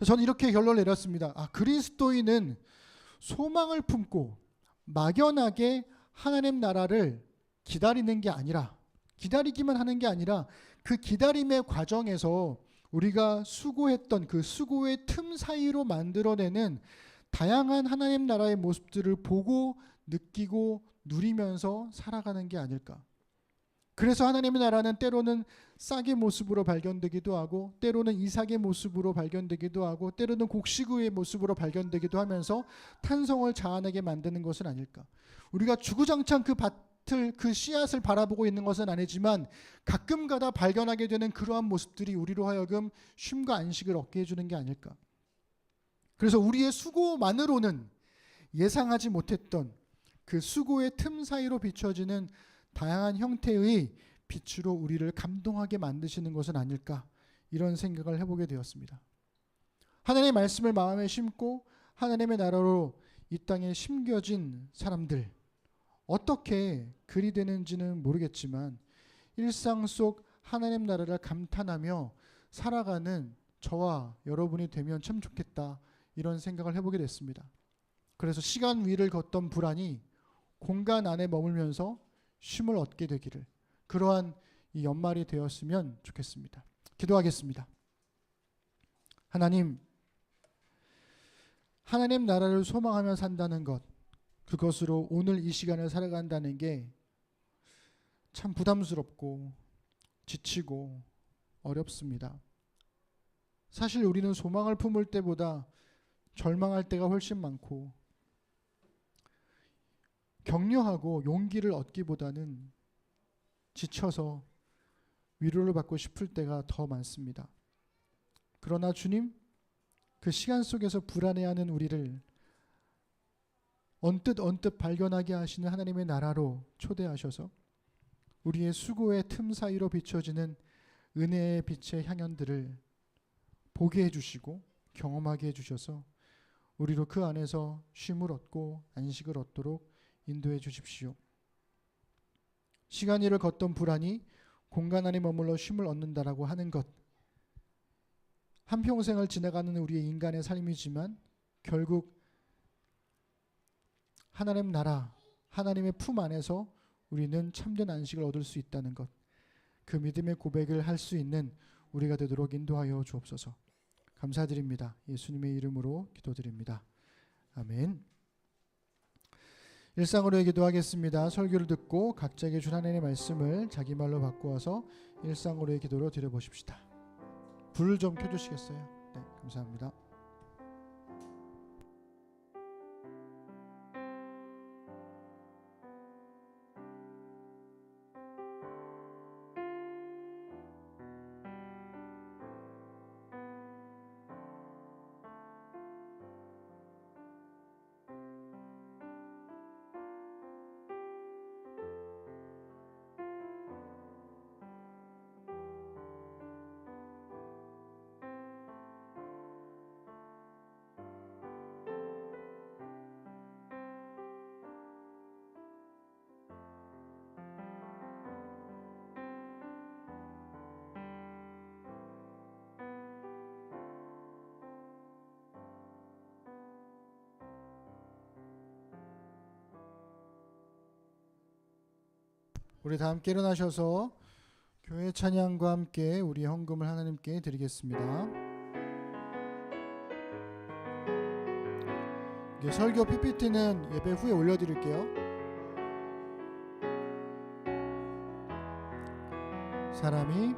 저는 이렇게 결론을 내렸습니다. 그리스도인은 소망을 품고 막연하게 하나님 나라를 기다리는 게 아니라 기다리기만 하는 게 아니라 그 기다림의 과정에서 우리가 수고했던 그 수고의 틈 사이로 만들어내는 다양한 하나님 나라의 모습들을 보고 느끼고 누리면서 살아가는 게 아닐까. 그래서 하나님의 나라는 때로는 싹의 모습으로 발견되기도 하고, 때로는 이삭의 모습으로 발견되기도 하고, 때로는 곡식의 모습으로 발견되기도 하면서 탄성을 자아내게 만드는 것은 아닐까. 우리가 주구장창 그 밭을, 그 씨앗을 바라보고 있는 것은 아니지만 가끔가다 발견하게 되는 그러한 모습들이 우리로 하여금 쉼과 안식을 얻게 해주는 게 아닐까. 그래서 우리의 수고만으로는 예상하지 못했던 그 수고의 틈 사이로 비춰지는 다양한 형태의 빛으로 우리를 감동하게 만드시는 것은 아닐까, 이런 생각을 해보게 되었습니다. 하나님의 말씀을 마음에 심고 하나님의 나라로 이 땅에 심겨진 사람들, 어떻게 그리 되는지는 모르겠지만 일상 속 하나님 나라를 감탄하며 살아가는 저와 여러분이 되면 참 좋겠다, 이런 생각을 해보게 됐습니다. 그래서 시간 위를 걷던 불안이 공간 안에 머물면서 쉼을 얻게 되기를, 그러한 이 연말이 되었으면 좋겠습니다. 기도하겠습니다. 하나님 나라를 소망하며 산다는 것, 그것으로 오늘 이 시간을 살아간다는 게 참 부담스럽고 지치고 어렵습니다. 사실 우리는 소망을 품을 때보다 절망할 때가 훨씬 많고, 격려하고 용기를 얻기보다는 지쳐서 위로를 받고 싶을 때가 더 많습니다. 그러나 주님, 그 시간 속에서 불안해하는 우리를 언뜻 발견하게 하시는 하나님의 나라로 초대하셔서 우리의 수고의 틈 사이로 비춰지는 은혜의 빛의 향연들을 보게 해주시고 경험하게 해주셔서 우리로 그 안에서 쉼을 얻고 안식을 얻도록 인도해 주십시오. 시간 위를 걷던 불안이 공간 안에 머물러 쉼을 얻는다라고 하는 것, 한평생을 지나가는 우리의 인간의 삶이지만 결국 하나님 나라, 하나님의 품 안에서 우리는 참된 안식을 얻을 수 있다는 것, 그 믿음의 고백을 할 수 있는 우리가 되도록 인도하여 주옵소서. 감사드립니다. 예수님의 이름으로 기도드립니다. 아멘. 일상으로의 기도하겠습니다. 설교를 듣고 각자에게 준 하나님의 말씀을 자기 말로 바꾸어서 일상으로의 기도로 드려보십시다. 불을 좀 켜주시겠어요? 네, 감사합니다. 우리 다 함께 일어나셔서 교회 찬양과 함께 우리 헌금을 하나님께 드리겠습니다. 설교 PPT는 예배 후에 올려드릴게요. 사람이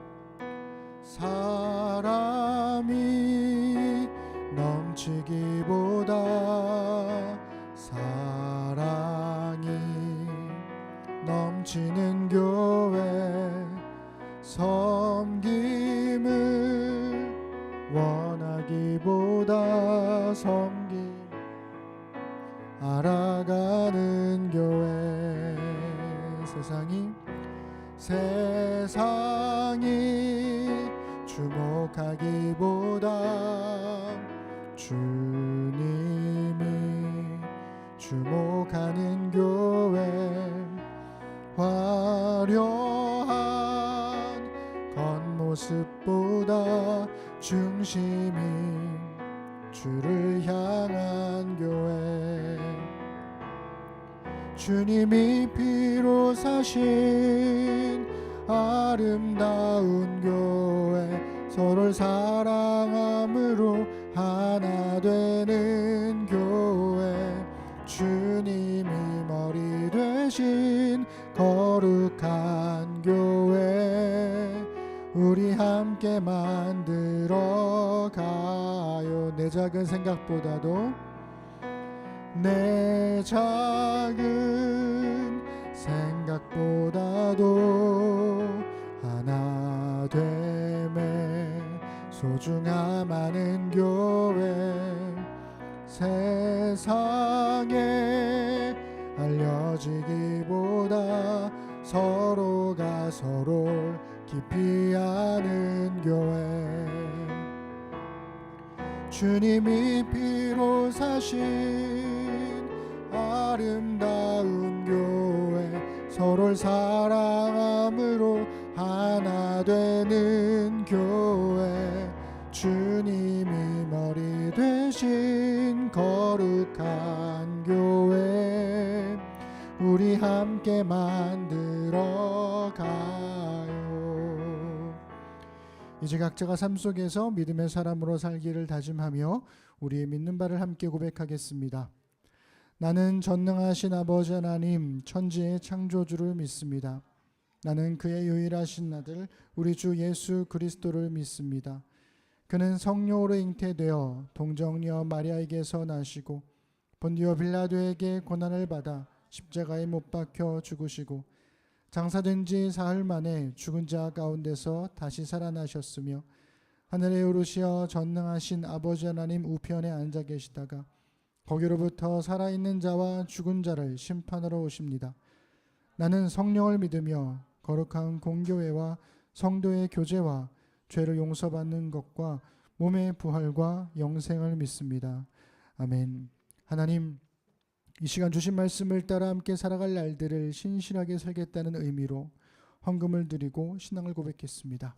넘치기보다 사랑이 넘치는 교회, 섬김을 원하기보다 섬김 알아가는 교회, 세상이 주목하기보다 주님이 주목하는 교회, 화려한 겉모습보다 중심이 주를 향한 교회, 주님이 피로 사신 아름다운 교회 서로를 사랑함으로 하나 되는 교회 주님이 머리 되신 거룩한 교회 우리 함께 만들어 가요. 내 작은 생각보다도 내 작은 생각보다도 하나 됨에 소중함 아는 교회 세상에 알려지기보다 서로가 서로를 깊이 아는 교회 주님이 피로 사신 아름다운 교회 서로를 사랑함으로 하나 되는 교회 주님이 머리 되신 거룩한 교회 우리 함께 만들어 가요. 이제 각자가 삶 속에서 믿음의 사람으로 살기를 다짐하며 우리의 믿는 바를 함께 고백하겠습니다. 나는 전능하신 아버지 하나님 천지의 창조주를 믿습니다. 나는 그의 유일하신 아들 우리 주 예수 그리스도를 믿습니다. 그는 성령으로 잉태되어 동정녀 마리아에게서 나시고 본디오 빌라도에게 고난을 받아 십자가에 못 박혀 죽으시고 장사된 지 사흘 만에 죽은 자 가운데서 다시 살아나셨으며 하늘에 오르시어 전능하신 아버지 하나님 우편에 앉아 계시다가 거기로부터 살아있는 자와 죽은 자를 심판하러 오십니다. 나는 성령을 믿으며 거룩한 공교회와 성도의 교제와 죄를 용서받는 것과 몸의 부활과 영생을 믿습니다. 아멘. 하나님, 이 시간 주신 말씀을 따라 함께 살아갈 날들을 신실하게 살겠다는 의미로 헌금을 드리고 신앙을 고백했습니다.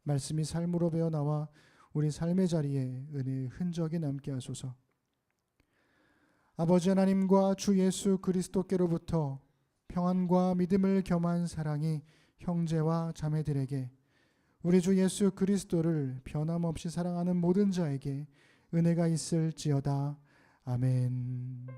말씀이 삶으로 배어나와 우리 삶의 자리에 은혜의 흔적이 남게 하소서. 아버지 하나님과 주 예수 그리스도께로부터 평안과 믿음을 겸한 사랑이 형제와 자매들에게 우리 주 예수 그리스도를 변함없이 사랑하는 모든 자에게 은혜가 있을지어다. 아멘.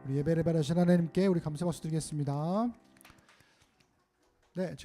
우리 예배를 받으신 하나님께 우리 감사 박수 드리겠습니다. 네, 지금